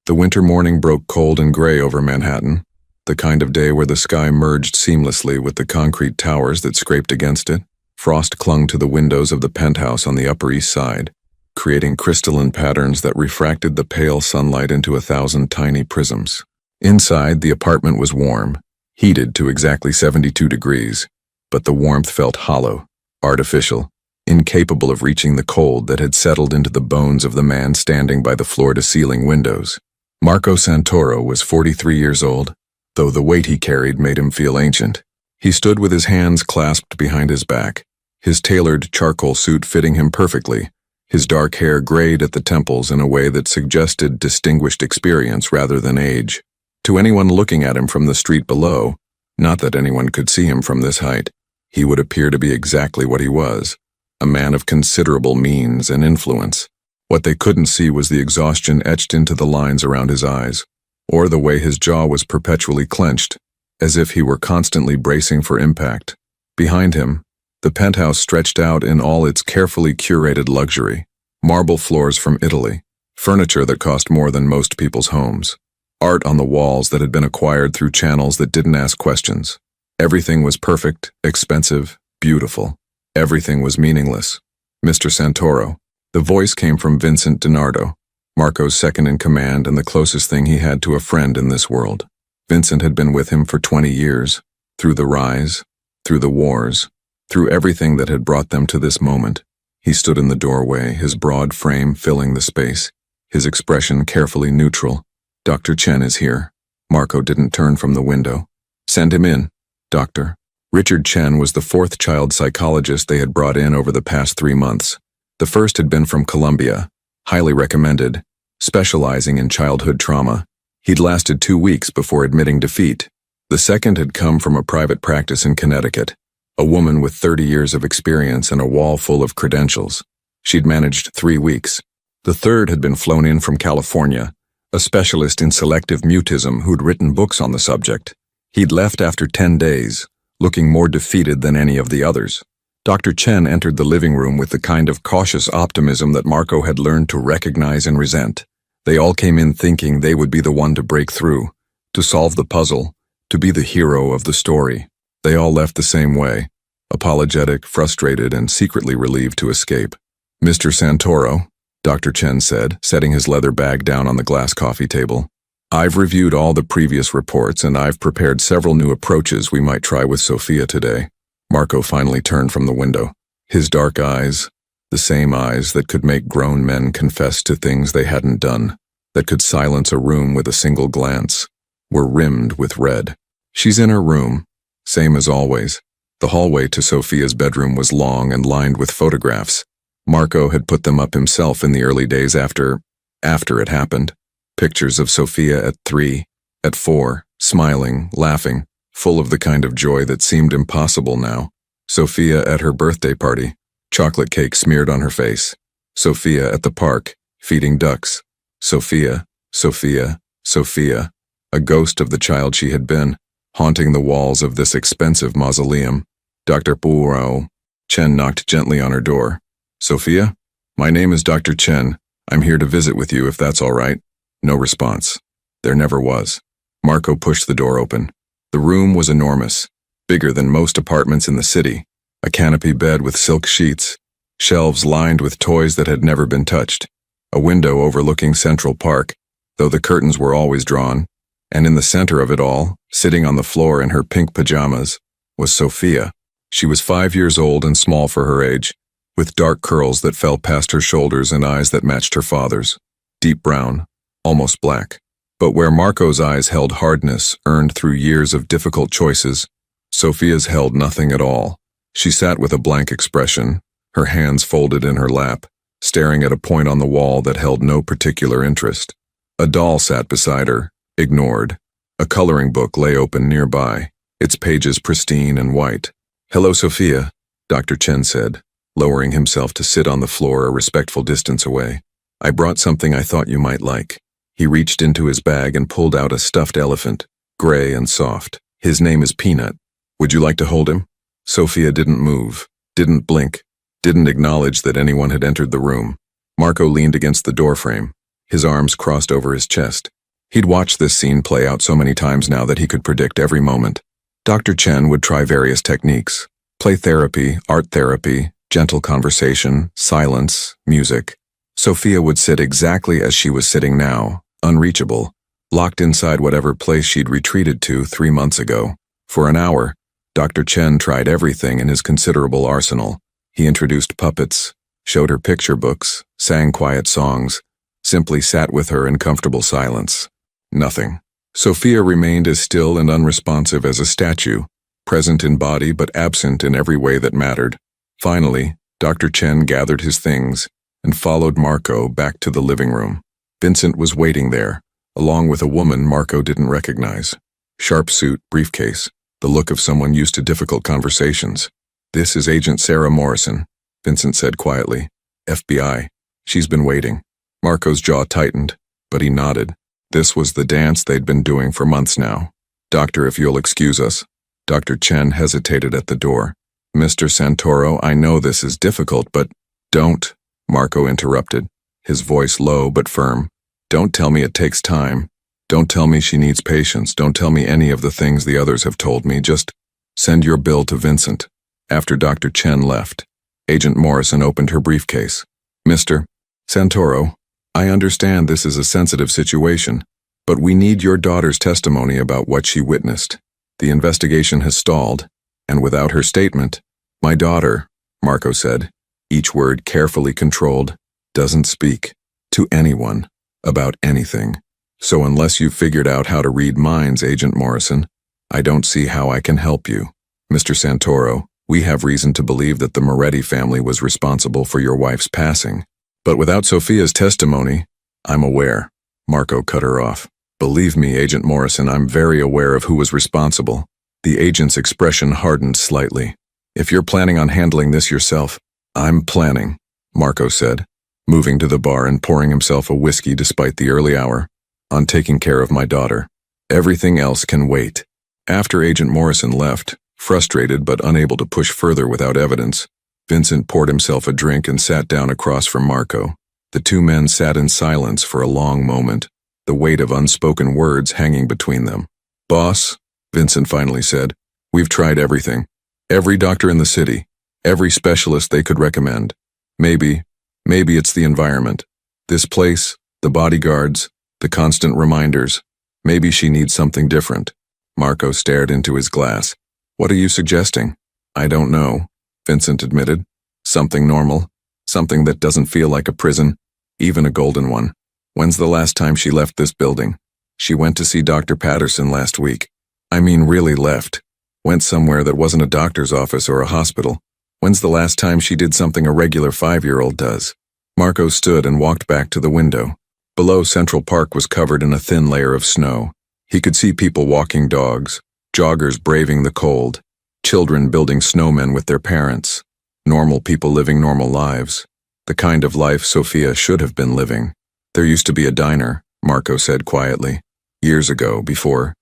The winter morning broke cold and gray over Manhattan, the kind of day where the sky merged seamlessly with the concrete towers that scraped against it. Frost clung to the windows of the penthouse on the Upper East Side, creating crystalline patterns that refracted the pale sunlight into 1,000 tiny prisms. Inside, the apartment was warm, heated to exactly 72 degrees, but the warmth felt hollow, artificial, incapable of reaching the cold that had settled into the bones of the man standing by the floor-to-ceiling windows. Marco Santoro was 43 years old, though the weight he carried made him feel ancient. He stood with his hands clasped behind his back, his tailored charcoal suit fitting him perfectly, his dark hair grayed at the temples in a way that suggested distinguished experience rather than age. To anyone looking at him from the street below, not that anyone could see him from this height, he would appear to be exactly what he was, a man of considerable means and influence. What they couldn't see was the exhaustion etched into the lines around his eyes, or the way his jaw was perpetually clenched, as if he were constantly bracing for impact. Behind him, the penthouse stretched out in all its carefully curated luxury, marble floors from Italy, furniture that cost more than most people's homes, art on the walls that had been acquired through channels that didn't ask questions. Everything was perfect, expensive, beautiful. Everything was meaningless. Mr. Santoro. The voice came from Vincent DiNardo, Marco's second-in-command and the closest thing he had to a friend in this world. Vincent had been with him for 20 years, through the rise, through the wars, through everything that had brought them to this moment. He stood in the doorway, his broad frame filling the space, his expression carefully neutral. "Dr. Chen is here." Marco didn't turn from the window. "Send him in, doctor." Richard Chen was the fourth child psychologist they had brought in over the past 3 months. The first had been from Colombia, highly recommended, specializing in childhood trauma. He'd lasted 2 weeks before admitting defeat. The second had come from a private practice in Connecticut, a woman with 30 years of experience and a wall full of credentials. She'd managed 3 weeks. The third had been flown in from California, a specialist in selective mutism who'd written books on the subject. He'd left after 10 days, looking more defeated than any of the others. Dr. Chen entered the living room with the kind of cautious optimism that Marco had learned to recognize and resent. They all came in thinking they would be the one to break through, to solve the puzzle, to be the hero of the story. They all left the same way, apologetic, frustrated, and secretly relieved to escape. "Mr. Santoro," Dr. Chen said, setting his leather bag down on the glass coffee table. "I've reviewed all the previous reports and I've prepared several new approaches we might try with Sophia today." Marco finally turned from the window. His dark eyes, the same eyes that could make grown men confess to things they hadn't done, that could silence a room with a single glance, were rimmed with red. "She's in her room, same as always." The hallway to Sophia's bedroom was long and lined with photographs. Marco had put them up himself in the early days after it happened. Pictures of Sophia at 3, at 4, smiling, laughing, full of the kind of joy that seemed impossible now. Sophia at her birthday party, chocolate cake smeared on her face. Sophia at the park, feeding ducks. Sophia, Sophia, Sophia, a ghost of the child she had been, haunting the walls of this expensive mausoleum. "Dr. Puro." Chen knocked gently on her door. "Sophia? My name is Dr. Chen. I'm here to visit with you if that's all right." No response. There never was. Marco pushed the door open. The room was enormous, bigger than most apartments in the city, a canopy bed with silk sheets, shelves lined with toys that had never been touched, a window overlooking Central Park, though the curtains were always drawn, and in the center of it all, sitting on the floor in her pink pajamas, was Sophia. She was 5 years old and small for her age, with dark curls that fell past her shoulders and eyes that matched her father's, deep brown, almost black. But where Marco's eyes held hardness earned through years of difficult choices, Sophia's held nothing at all. She sat with a blank expression, her hands folded in her lap, staring at a point on the wall that held no particular interest. A doll sat beside her, ignored. A coloring book lay open nearby, its pages pristine and white. "Hello, Sophia," Dr. Chen said, lowering himself to sit on the floor a respectful distance away. "I brought something I thought you might like." He reached into his bag and pulled out a stuffed elephant, gray and soft. "His name is Peanut. Would you like to hold him?" Sophia didn't move, didn't blink, didn't acknowledge that anyone had entered the room. Marco leaned against the doorframe, his arms crossed over his chest. He'd watched this scene play out so many times now that he could predict every moment. Dr. Chen would try various techniques: play therapy, art therapy, gentle conversation, silence, music. Sophia would sit exactly as she was sitting now, unreachable, locked inside whatever place she'd retreated to 3 months ago. For an hour, Dr. Chen tried everything in his considerable arsenal. He introduced puppets, showed her picture books, sang quiet songs, simply sat with her in comfortable silence. Nothing. Sophia remained as still and unresponsive as a statue, present in body but absent in every way that mattered. Finally, Dr. Chen gathered his things and followed Marco back to the living room. Vincent was waiting there, along with a woman Marco didn't recognize. Sharp suit, briefcase, the look of someone used to difficult conversations. "This is Agent Sarah Morrison," Vincent said quietly. "FBI. She's been waiting." Marco's jaw tightened, but he nodded. This was the dance they'd been doing for months now. "Doctor, if you'll excuse us." Dr. Chen hesitated at the door. "Mr. Santoro, I know this is difficult, but—" "Don't," Marco interrupted, his voice low but firm. "Don't tell me it takes time. Don't tell me she needs patience. Don't tell me any of the things the others have told me. Just send your bill to Vincent." After Dr. Chen left, Agent Morrison opened her briefcase. "Mr. Santoro, I understand this is a sensitive situation, but we need your daughter's testimony about what she witnessed. The investigation has stalled, and without her statement, my daughter," Marco said, each word carefully controlled, "doesn't speak to anyone about anything. So unless you've figured out how to read minds, Agent Morrison, I don't see how I can help you. Mr. Santoro, we have reason to believe that the Moretti family was responsible for your wife's passing. But without Sophia's testimony, I'm aware." Marco cut her off. "Believe me, Agent Morrison, I'm very aware of who was responsible." The agent's expression hardened slightly. "If you're planning on handling this yourself—" "I'm planning," Marco said, moving to the bar and pouring himself a whiskey despite the early hour, "on taking care of my daughter. Everything else can wait." After Agent Morrison left, frustrated but unable to push further without evidence, Vincent poured himself a drink and sat down across from Marco. The two men sat in silence for a long moment, the weight of unspoken words hanging between them. "Boss," Vincent finally said, "we've tried everything. Every doctor in the city, every specialist they could recommend. Maybe it's the environment. This place, the bodyguards, the constant reminders. Maybe she needs something different." Marco stared into his glass. "What are you suggesting?" "I don't know," Vincent admitted. "Something normal. Something that doesn't feel like a prison, even a golden one. When's the last time she left this building? She went to see Dr. Patterson last week. I mean, really left. Went somewhere that wasn't a doctor's office or a hospital. When's the last time she did something a regular 5-year-old does?" Marco stood and walked back to the window. Below, Central Park was covered in a thin layer of snow. He could see people walking dogs, joggers braving the cold, children building snowmen with their parents, normal people living normal lives, the kind of life Sophia should have been living. "There used to be a diner," Marco said quietly, "years ago, before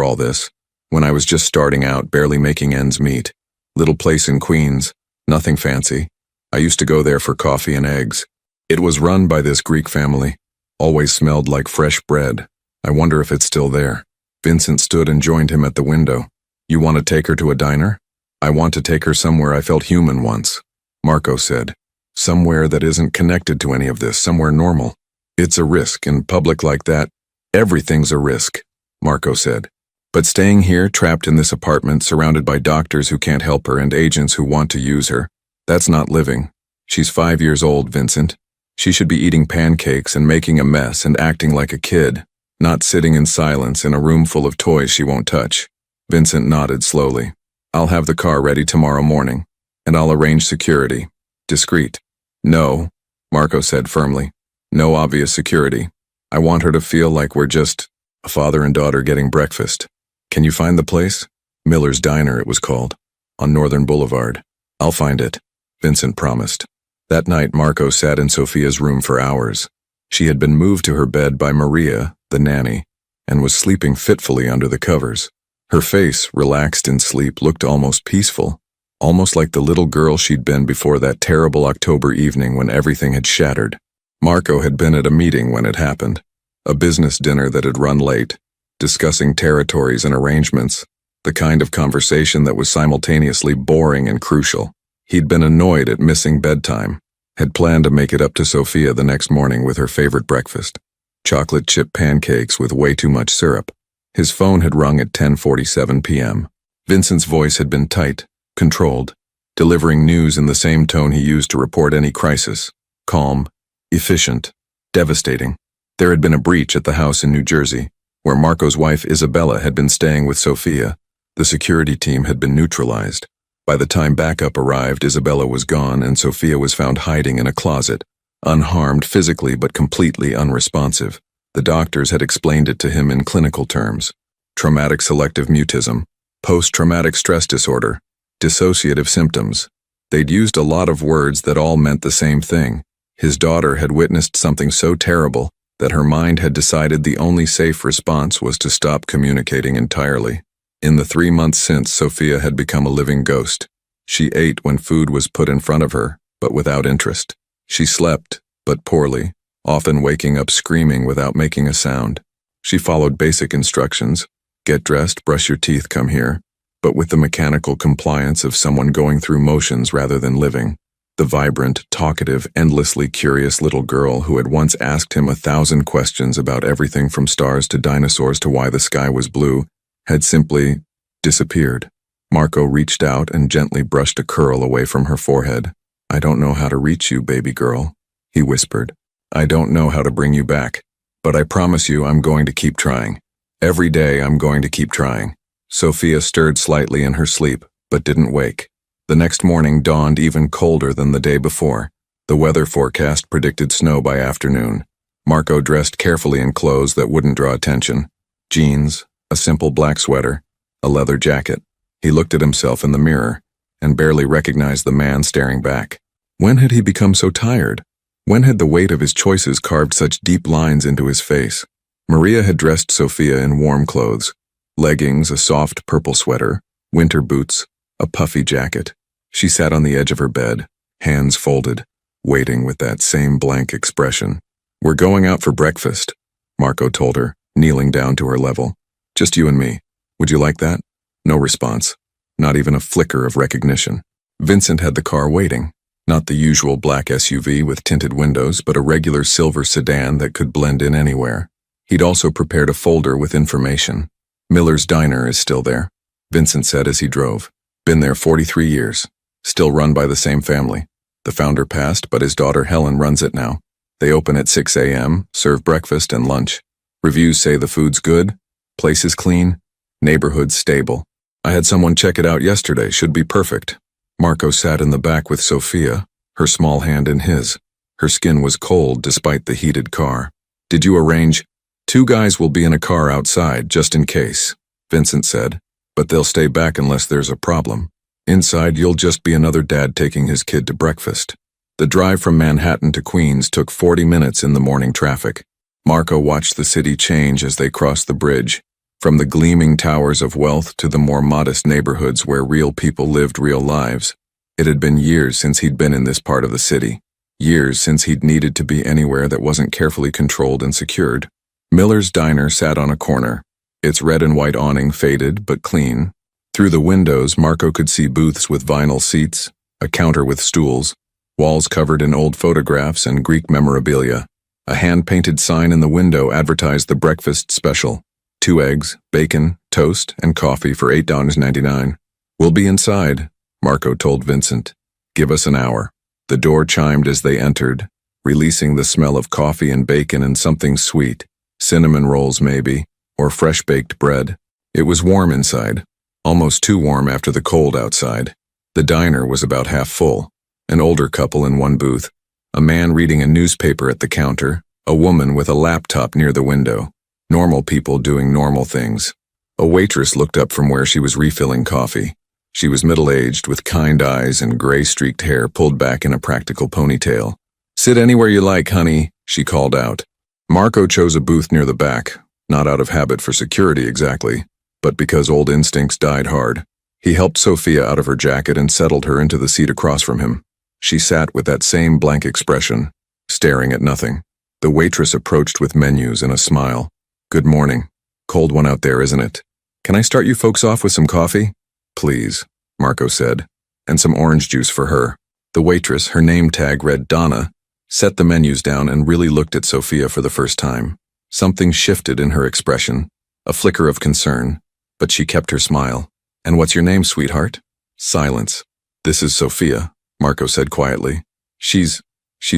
all this, when I was just starting out, barely making ends meet. Little place in Queens, nothing fancy. I used to go there for coffee and eggs. It was run by this Greek family, always smelled like fresh bread. I wonder if it's still there." Vincent stood and joined him at the window. "You want to take her to a diner?" "I want to take her somewhere I felt human once," Marco said. "Somewhere that isn't connected to any of this, somewhere normal." "It's a risk in public like that." "Everything's a risk," Marco said. "But staying here, trapped in this apartment, surrounded by doctors who can't help her and agents who want to use her, that's not living. She's 5 years old, Vincent. She should be eating pancakes and making a mess and acting like a kid, not sitting in silence in a room full of toys she won't touch." Vincent nodded slowly. "I'll have the car ready tomorrow morning, and I'll arrange security. Discreet." "No," Marco said firmly. "No obvious security. I want her to feel like we're just a father and daughter getting breakfast. Can you find the place?" "Miller's Diner," it was called, on Northern Boulevard. "I'll find it," Vincent promised. That night, Marco sat in Sophia's room for hours. She had been moved to her bed by Maria, the nanny, and was sleeping fitfully under the covers. Her face, relaxed in sleep, looked almost peaceful, almost like the little girl she'd been before that terrible October evening when everything had shattered. Marco had been at a meeting when it happened. A business dinner that had run late, discussing territories and arrangements, the kind of conversation that was simultaneously boring and crucial. He'd been annoyed at missing bedtime, had planned to make it up to Sophia the next morning with her favorite breakfast, chocolate chip pancakes with way too much syrup. His phone had rung at 10:47 p.m. Vincent's voice had been tight, controlled, delivering news in the same tone he used to report any crisis. Calm, efficient, devastating. There had been a breach at the house in New Jersey, where Marco's wife Isabella had been staying with Sophia. The security team had been neutralized. By the time backup arrived, Isabella was gone and Sophia was found hiding in a closet, unharmed physically but completely unresponsive. The doctors had explained it to him in clinical terms. Traumatic selective mutism, post-traumatic stress disorder, dissociative symptoms. They'd used a lot of words that all meant the same thing. His daughter had witnessed something so terrible that her mind had decided the only safe response was to stop communicating entirely. In the 3 months since, Sophia had become a living ghost. She ate when food was put in front of her, but without interest. She slept, but poorly, often waking up screaming without making a sound. She followed basic instructions: get dressed, brush your teeth, come here, but with the mechanical compliance of someone going through motions rather than living. The vibrant, talkative, endlessly curious little girl who had once asked him 1,000 questions about everything from stars to dinosaurs to why the sky was blue had simply disappeared. Marco reached out and gently brushed a curl away from her forehead. "I don't know how to reach you, baby girl," he whispered. "I don't know how to bring you back, but I promise you I'm going to keep trying. Every day I'm going to keep trying." Sophia stirred slightly in her sleep, but didn't wake. The next morning dawned even colder than the day before. The weather forecast predicted snow by afternoon. Marco dressed carefully in clothes that wouldn't draw attention. Jeans, a simple black sweater, a leather jacket. He looked at himself in the mirror and barely recognized the man staring back. When had he become so tired? When had the weight of his choices carved such deep lines into his face? Maria had dressed Sophia in warm clothes: leggings, a soft purple sweater, winter boots, a puffy jacket. She sat on the edge of her bed, hands folded, waiting with that same blank expression. "We're going out for breakfast," Marco told her, kneeling down to her level. "Just you and me. Would you like that?" No response, not even a flicker of recognition. Vincent had the car waiting. Not the usual black SUV with tinted windows, but a regular silver sedan that could blend in anywhere. He'd also prepared a folder with information. "Miller's Diner is still there," Vincent said as he drove. "Been there 43 years. Still run by the same family. The founder passed, but his daughter Helen runs it now. They open at 6 a.m., serve breakfast and lunch. Reviews say the food's good, place is clean, neighborhood's stable. I had someone check it out yesterday, should be perfect." Marco sat in the back with Sophia, her small hand in his. Her skin was cold despite the heated car. "Did you arrange?" "2 guys will be in a car outside, just in case," Vincent said, "but they'll stay back unless there's a problem. Inside, you'll just be another dad taking his kid to breakfast." The drive from Manhattan to Queens took 40 minutes in the morning traffic. Marco watched the city change as they crossed the bridge, from the gleaming towers of wealth to the more modest neighborhoods where real people lived real lives. It had been years since he'd been in this part of the city. Years since he'd needed to be anywhere that wasn't carefully controlled and secured. Miller's Diner sat on a corner, its red and white awning faded but clean. Through the windows, Marco could see booths with vinyl seats, a counter with stools, walls covered in old photographs and Greek memorabilia. A hand-painted sign in the window advertised the breakfast special: 2 eggs, bacon, toast, and coffee for $8.99. "We'll be inside," Marco told Vincent. "Give us an hour." The door chimed as they entered, releasing the smell of coffee and bacon and something sweet, cinnamon rolls maybe, or fresh-baked bread. It was warm inside, almost too warm after the cold outside. The diner was about half full, an older couple in one booth, a man reading a newspaper at the counter, a woman with a laptop near the window. Normal people doing normal things. A waitress looked up from where she was refilling coffee. She was middle-aged with kind eyes and gray-streaked hair pulled back in a practical ponytail. "Sit anywhere you like, honey," she called out. Marco chose a booth near the back, not out of habit for security exactly, but because old instincts died hard. He helped Sophia out of her jacket and settled her into the seat across from him. She sat with that same blank expression, staring at nothing. The waitress approached with menus and a smile. "Good morning. Cold one out there, isn't it? Can I start you folks off with some coffee?" "Please," Marco said, "and some orange juice for her." The waitress, her name tag read Donna, set the menus down and really looked at Sophia for the first time. Something shifted in her expression, a flicker of concern, but she kept her smile. "And what's your name, sweetheart?" Silence. "This is Sophia," Marco said quietly. She's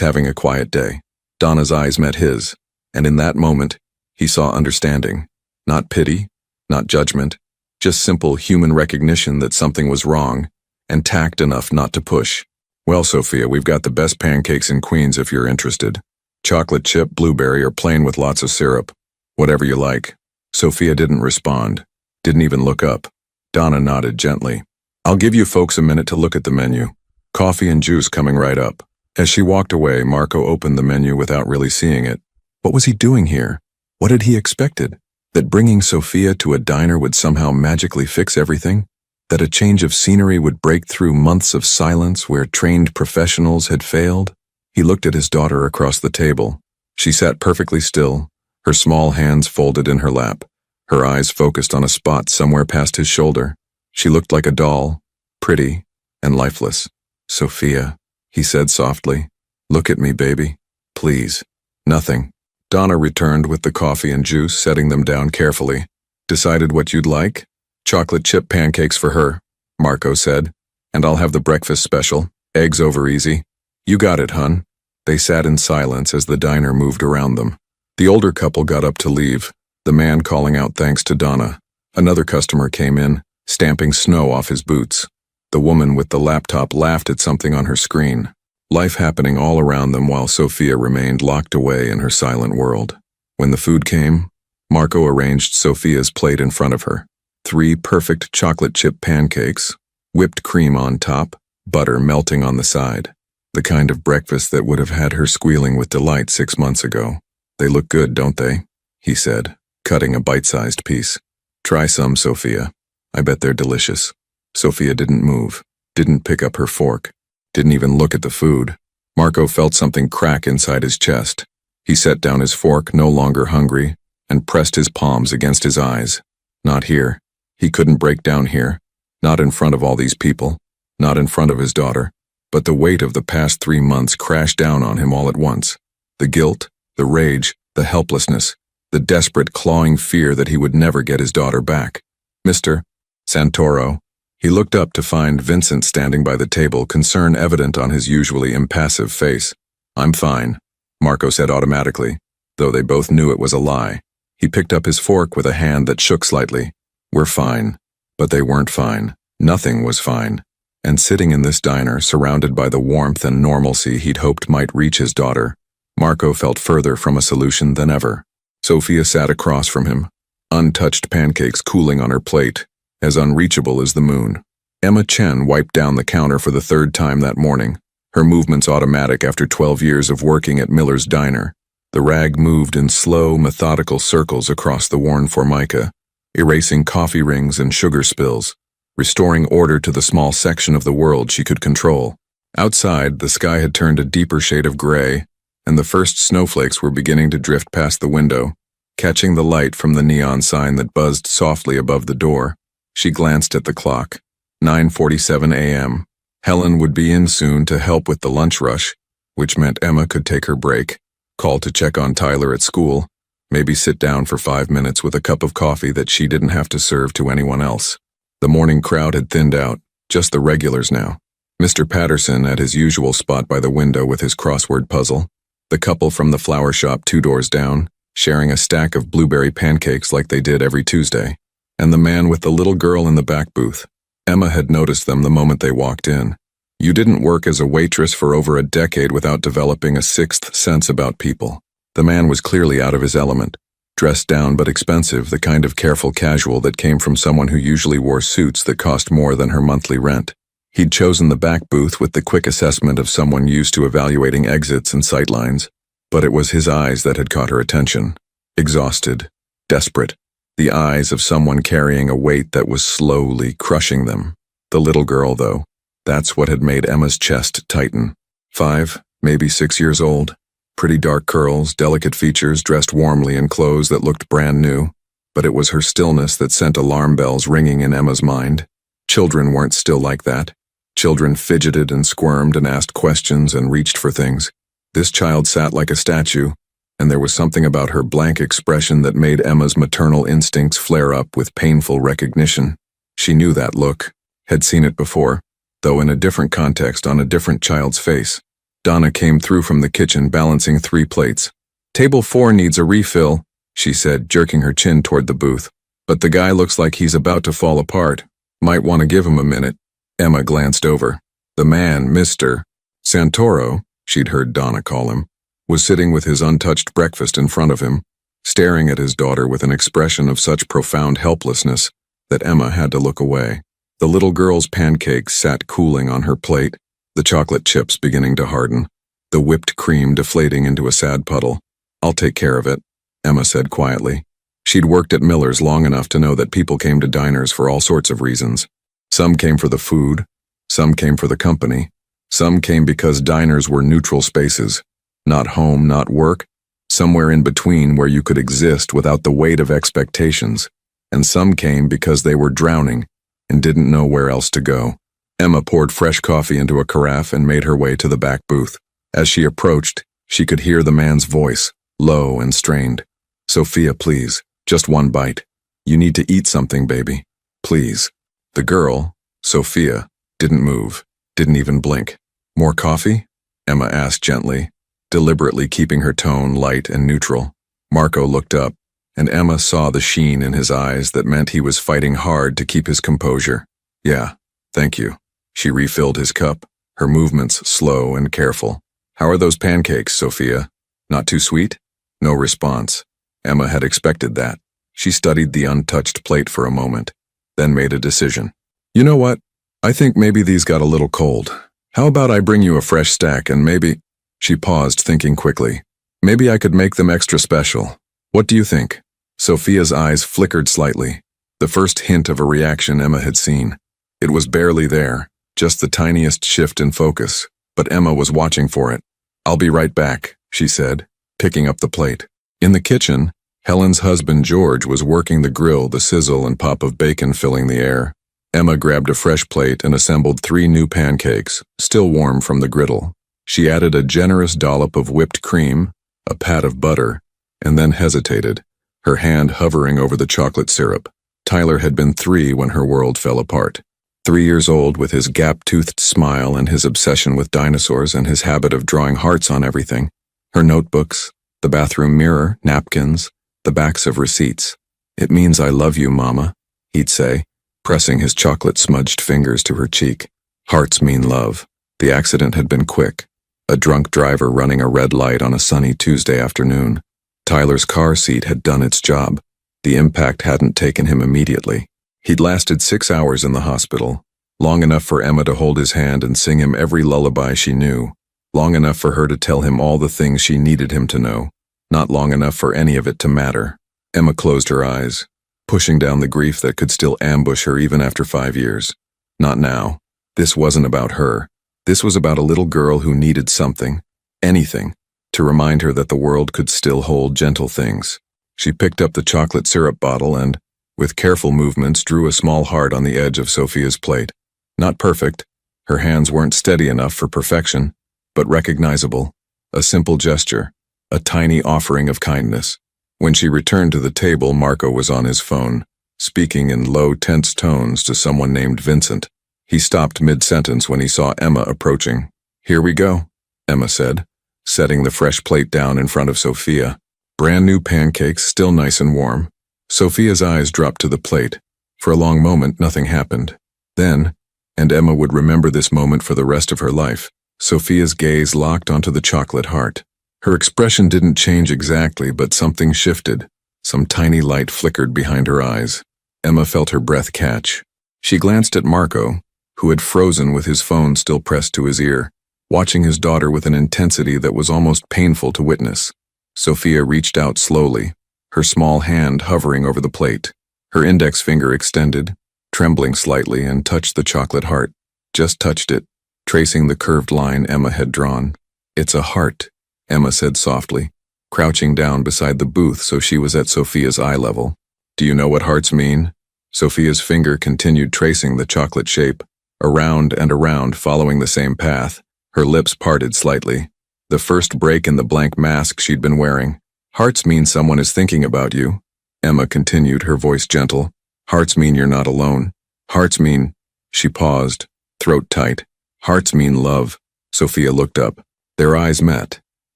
having a quiet day." Donna's eyes met his, and in that moment, he saw understanding. Not pity, not judgment, just simple human recognition that something was wrong, and tact enough not to push. "Well, Sophia, we've got the best pancakes in Queens if you're interested. Chocolate chip, blueberry, or plain with lots of syrup. Whatever you like." Sophia didn't respond, didn't even look up. Donna nodded gently. "I'll give you folks a minute to look at the menu. Coffee and juice coming right up." As she walked away, Marco opened the menu without really seeing it. What was he doing here? What had he expected? That bringing Sophia to a diner would somehow magically fix everything? That a change of scenery would break through months of silence where trained professionals had failed? He looked at his daughter across the table. She sat perfectly still, her small hands folded in her lap, her eyes focused on a spot somewhere past his shoulder. She looked like a doll, pretty and lifeless. "Sophia," he said softly, "look at me, baby. Please." Nothing. Donna returned with the coffee and juice, setting them down carefully. "Decided what you'd like?" "Chocolate chip pancakes for her," Marco said, "and I'll have the breakfast special, eggs over easy." "You got it, hun." They sat in silence as the diner moved around them. The older couple got up to leave, the man calling out thanks to Donna. Another customer came in, stamping snow off his boots. The woman with the laptop laughed at something on her screen. Life happening all around them while Sophia remained locked away in her silent world. When the food came, Marco arranged Sophia's plate in front of her. 3 perfect chocolate chip pancakes, whipped cream on top, butter melting on the side. The kind of breakfast that would have had her squealing with delight 6 months ago. "They look good, don't they?" he said, cutting a bite-sized piece. "Try some, Sophia. I bet they're delicious." Sophia didn't move, didn't pick up her fork, didn't even look at the food. Marco felt something crack inside his chest. He set down his fork, no longer hungry, and pressed his palms against his eyes. Not here. He couldn't break down here. Not in front of all these people. Not in front of his daughter. But the weight of the past 3 months crashed down on him all at once. The guilt, the rage, the helplessness, the desperate clawing fear that he would never get his daughter back. "Mr. Santoro." He looked up to find Vincent standing by the table, concern evident on his usually impassive face. "I'm fine," Marco said automatically, though they both knew it was a lie. He picked up his fork with a hand that shook slightly. "We're fine." But they weren't fine. Nothing was fine. And sitting in this diner, surrounded by the warmth and normalcy he'd hoped might reach his daughter, Marco felt further from a solution than ever. Sophia sat across from him, untouched pancakes cooling on her plate, as unreachable as the moon. Emma Chen wiped down the counter for the 3rd time that morning, her movements automatic after 12 years of working at Miller's Diner. The rag moved in slow, methodical circles across the worn formica, erasing coffee rings and sugar spills, restoring order to the small section of the world she could control. Outside, the sky had turned a deeper shade of gray, and the first snowflakes were beginning to drift past the window, catching the light from the neon sign that buzzed softly above the door. She glanced at the clock. 9:47 a.m. Helen would be in soon to help with the lunch rush, which meant Emma could take her break, call to check on Tyler at school, maybe sit down for 5 minutes with a cup of coffee that she didn't have to serve to anyone else. The morning crowd had thinned out, just the regulars now. Mr. Patterson at his usual spot by the window with his crossword puzzle, the couple from the flower shop 2 doors down, sharing a stack of blueberry pancakes like they did every Tuesday, and the man with the little girl in the back booth. Emma had noticed them the moment they walked in. You didn't work as a waitress for over a decade without developing a 6th sense about people. The man was clearly out of his element, dressed down but expensive, the kind of careful casual that came from someone who usually wore suits that cost more than her monthly rent. He'd chosen the back booth with the quick assessment of someone used to evaluating exits and sightlines, but it was his eyes that had caught her attention. Exhausted, desperate, the eyes of someone carrying a weight that was slowly crushing them. The little girl, though, that's what had made Emma's chest tighten. 5, maybe 6 years old. Pretty dark curls, delicate features, dressed warmly in clothes that looked brand new. But it was her stillness that sent alarm bells ringing in Emma's mind. Children weren't still like that. Children fidgeted and squirmed and asked questions and reached for things. This child sat like a statue, and there was something about her blank expression that made Emma's maternal instincts flare up with painful recognition. She knew that look, had seen it before, though in a different context on a different child's face. Donna came through from the kitchen balancing 3 plates. "Table 4 needs a refill," she said, jerking her chin toward the booth. "But the guy looks like he's about to fall apart. Might want to give him a minute." Emma glanced over. The man, Mr. Santoro, she'd heard Donna call him, was sitting with his untouched breakfast in front of him, staring at his daughter with an expression of such profound helplessness that Emma had to look away. The little girl's pancakes sat cooling on her plate, the chocolate chips beginning to harden, the whipped cream deflating into a sad puddle. "I'll take care of it," Emma said quietly. She'd worked at Miller's long enough to know that people came to diners for all sorts of reasons. Some came for the food, some came for the company, some came because diners were neutral spaces, not home, not work, somewhere in between where you could exist without the weight of expectations, and some came because they were drowning and didn't know where else to go. Emma poured fresh coffee into a carafe and made her way to the back booth. As she approached, she could hear the man's voice, low and strained. "Sophia, please, just one bite. You need to eat something, baby. Please." The girl, Sophia, didn't move, didn't even blink. "More coffee?" Emma asked gently, deliberately keeping her tone light and neutral. Marco looked up, and Emma saw the sheen in his eyes that meant he was fighting hard to keep his composure. "Yeah, thank you." She refilled his cup, her movements slow and careful. "How are those pancakes, Sophia? Not too sweet?" No response. Emma had expected that. She studied the untouched plate for a moment, then made a decision. "You know what? I think maybe these got a little cold. How about I bring you a fresh stack and maybe—" She paused, thinking quickly. "Maybe I could make them extra special. What do you think?" Sophia's eyes flickered slightly, the first hint of a reaction Emma had seen. It was barely there, just the tiniest shift in focus, but Emma was watching for it. "I'll be right back," she said, picking up the plate. In the kitchen, Helen's husband George was working the grill, the sizzle and pop of bacon filling the air. Emma grabbed a fresh plate and assembled 3 new pancakes, still warm from the griddle. She added a generous dollop of whipped cream, a pat of butter, and then hesitated, her hand hovering over the chocolate syrup. Tyler had been 3 when her world fell apart. 3 years old with his gap-toothed smile and his obsession with dinosaurs and his habit of drawing hearts on everything. Her notebooks, the bathroom mirror, napkins, the backs of receipts. "It means I love you, Mama," he'd say, pressing his chocolate-smudged fingers to her cheek. Hearts mean love. The accident had been quick. A drunk driver running a red light on a sunny Tuesday afternoon. Tyler's car seat had done its job. The impact hadn't taken him immediately. He'd lasted 6 hours in the hospital, long enough for Emma to hold his hand and sing him every lullaby she knew, long enough for her to tell him all the things she needed him to know, not long enough for any of it to matter. Emma closed her eyes, pushing down the grief that could still ambush her even after 5 years. Not now. This wasn't about her. This was about a little girl who needed something, anything, to remind her that the world could still hold gentle things. She picked up the chocolate syrup bottle and, with careful movements, drew a small heart on the edge of Sophia's plate. Not perfect. Her hands weren't steady enough for perfection, but recognizable. A simple gesture, a tiny offering of kindness. When she returned to the table, Marco was on his phone, speaking in low, tense tones to someone named Vincent. He stopped mid-sentence when he saw Emma approaching. "Here we go," Emma said, setting the fresh plate down in front of Sophia. Brand new pancakes, still nice and warm. Sophia's eyes dropped to the plate. For a long moment, nothing happened. Then, and Emma would remember this moment for the rest of her life, Sophia's gaze locked onto the chocolate heart. Her expression didn't change exactly, but something shifted. Some tiny light flickered behind her eyes. Emma felt her breath catch. She glanced at Marco, who had frozen with his phone still pressed to his ear, watching his daughter with an intensity that was almost painful to witness. Sophia reached out slowly, her small hand hovering over the plate. Her index finger extended, trembling slightly, and touched the chocolate heart. Just touched it, tracing the curved line Emma had drawn. "It's a heart," Emma said softly, crouching down beside the booth so she was at Sophia's eye level. Do you know what hearts mean? Sophia's finger continued tracing the chocolate shape, around and around following the same path. Her lips parted slightly. The first break in the blank mask she'd been wearing. Hearts mean someone is thinking about you. Emma continued, her voice gentle. Hearts mean you're not alone. Hearts mean… She paused, throat tight. Hearts mean love. Sophia looked up. Their eyes met.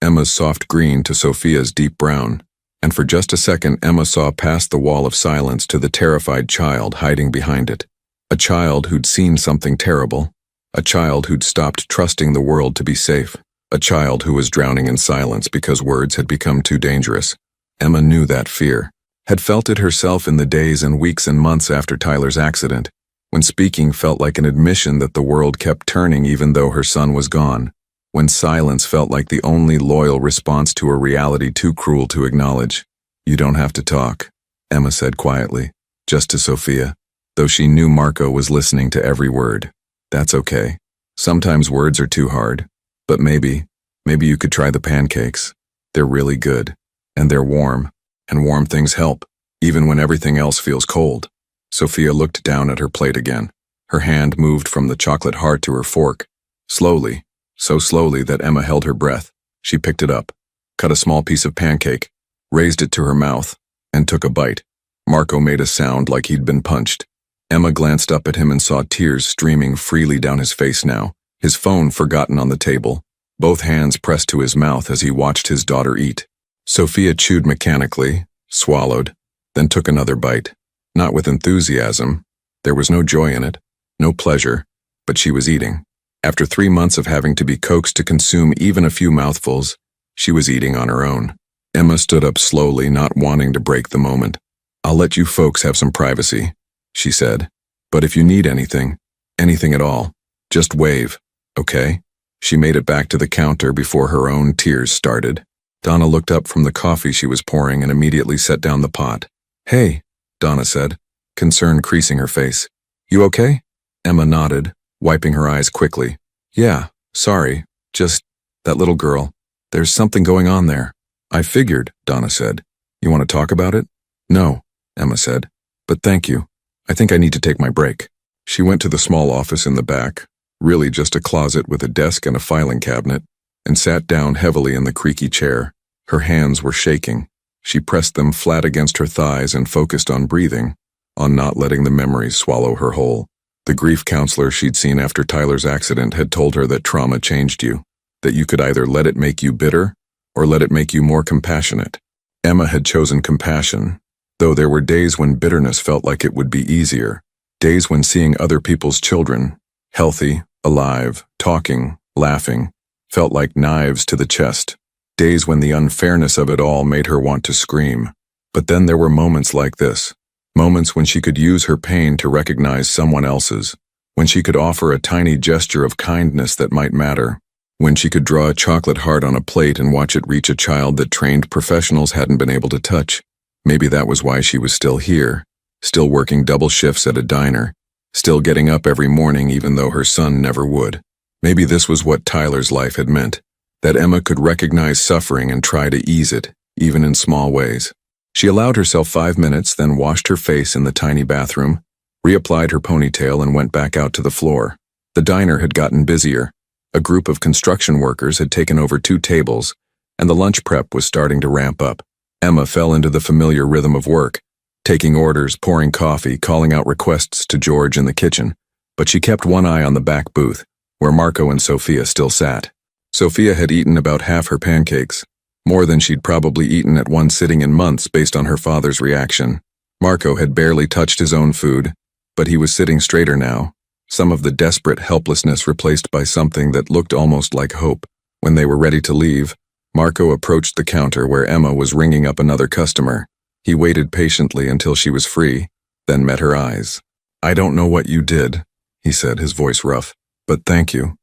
Emma's soft green to Sophia's deep brown. And for just a second, Emma saw past the wall of silence to the terrified child hiding behind it. A child who'd seen something terrible. A child who'd stopped trusting the world to be safe. A child who was drowning in silence because words had become too dangerous. Emma knew that fear. Had felt it herself in the days and weeks and months after Tyler's accident, when speaking felt like an admission that the world kept turning even though her son was gone. When silence felt like the only loyal response to a reality too cruel to acknowledge. You don't have to talk, Emma said quietly, just to Sophia, though she knew Marco was listening to every word. That's okay. Sometimes words are too hard, but maybe you could try the pancakes. They're really good, and they're warm, and warm things help, even when everything else feels cold. Sophia looked down at her plate again. Her hand moved from the chocolate heart to her fork. Slowly, so slowly that Emma held her breath. She picked it up, cut a small piece of pancake, raised it to her mouth, and took a bite. Marco made a sound like he'd been punched. Emma glanced up at him and saw tears streaming freely down his face now, his phone forgotten on the table, both hands pressed to his mouth as he watched his daughter eat. Sophia chewed mechanically, swallowed, then took another bite. Not with enthusiasm. There was no joy in it, no pleasure, but she was eating. After 3 months of having to be coaxed to consume even a few mouthfuls, she was eating on her own. Emma stood up slowly, not wanting to break the moment. I'll let you folks have some privacy, she said. But if you need anything at all, just wave, okay? She made it back to the counter before her own tears started. Donna looked up from the coffee she was pouring and immediately set down the pot. Hey, Donna said, concern creasing her face. You okay? Emma nodded, wiping her eyes quickly. Yeah, sorry, just that little girl. There's something going on there. I figured, Donna said. You want to talk about it? No, Emma said. But thank you. I think I need to take my break. She went to the small office in the back, really just a closet with a desk and a filing cabinet, and sat down heavily in the creaky chair. Her hands were shaking. She pressed them flat against her thighs and focused on breathing, on not letting the memories swallow her whole. The grief counselor she'd seen after Tyler's accident had told her that trauma changed you, that you could either let it make you bitter or let it make you more compassionate. Emma had chosen compassion, though there were days when bitterness felt like it would be easier, days when seeing other people's children, healthy, alive, talking, laughing, felt like knives to the chest, days when the unfairness of it all made her want to scream. But then there were moments like this, moments when she could use her pain to recognize someone else's, when she could offer a tiny gesture of kindness that might matter, when she could draw a chocolate heart on a plate and watch it reach a child that trained professionals hadn't been able to touch. Maybe that was why she was still here, still working double shifts at a diner, still getting up every morning even though her son never would. Maybe this was what Tyler's life had meant, that Emma could recognize suffering and try to ease it, even in small ways. She allowed herself 5 minutes, then washed her face in the tiny bathroom, reapplied her ponytail and went back out to the floor. The diner had gotten busier. A group of construction workers had taken over 2 tables, and the lunch prep was starting to ramp up. Emma fell into the familiar rhythm of work, taking orders, pouring coffee, calling out requests to George in the kitchen, but she kept one eye on the back booth, where Marco and Sophia still sat. Sophia had eaten about half her pancakes, more than she'd probably eaten at one sitting in months based on her father's reaction. Marco had barely touched his own food, but he was sitting straighter now, some of the desperate helplessness replaced by something that looked almost like hope. When they were ready to leave, Marco approached the counter where Emma was ringing up another customer. He waited patiently until she was free, then met her eyes. I don't know what you did, he said, his voice rough, but thank you.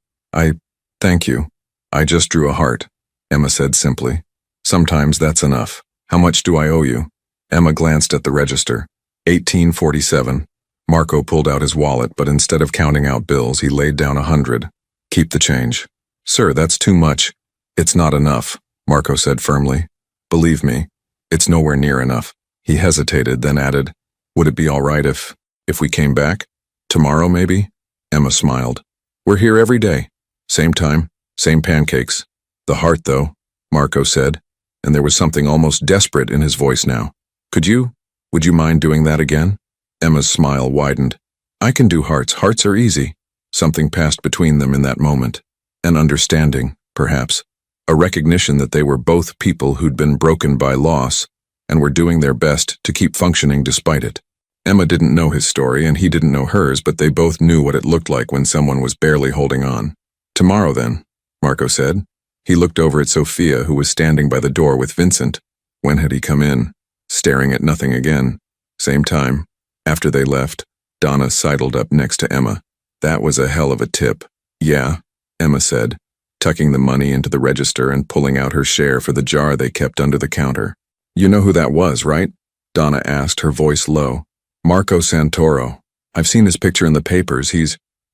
Thank you. I just drew a heart, Emma said simply. Sometimes that's enough. How much do I owe you? Emma glanced at the register. $18.47. Marco pulled out his wallet, but instead of counting out bills, he laid down $100. Keep the change. Sir, that's too much. It's not enough, Marco said firmly. Believe me, it's nowhere near enough. He hesitated, then added, would it be all right if we came back? Tomorrow, maybe? Emma smiled. We're here every day. Same time, same pancakes. The heart, though, Marco said, and there was something almost desperate in his voice now. Would you mind doing that again? Emma's smile widened. I can do hearts. Hearts are easy. Something passed between them in that moment. An understanding, perhaps. A recognition that they were both people who'd been broken by loss and were doing their best to keep functioning despite it. Emma didn't know his story and he didn't know hers, but they both knew what it looked like when someone was barely holding on. Tomorrow then, Marco said. He looked over at Sophia, who was standing by the door with Vincent. When had he come in? Staring at nothing again. Same time. After they left, Donna sidled up next to Emma. That was a hell of a tip. Yeah, Emma said, tucking the money into the register and pulling out her share for the jar they kept under the counter. You know who that was, right? Donna asked, her voice low. Marco Santoro. I've seen his picture in the papers.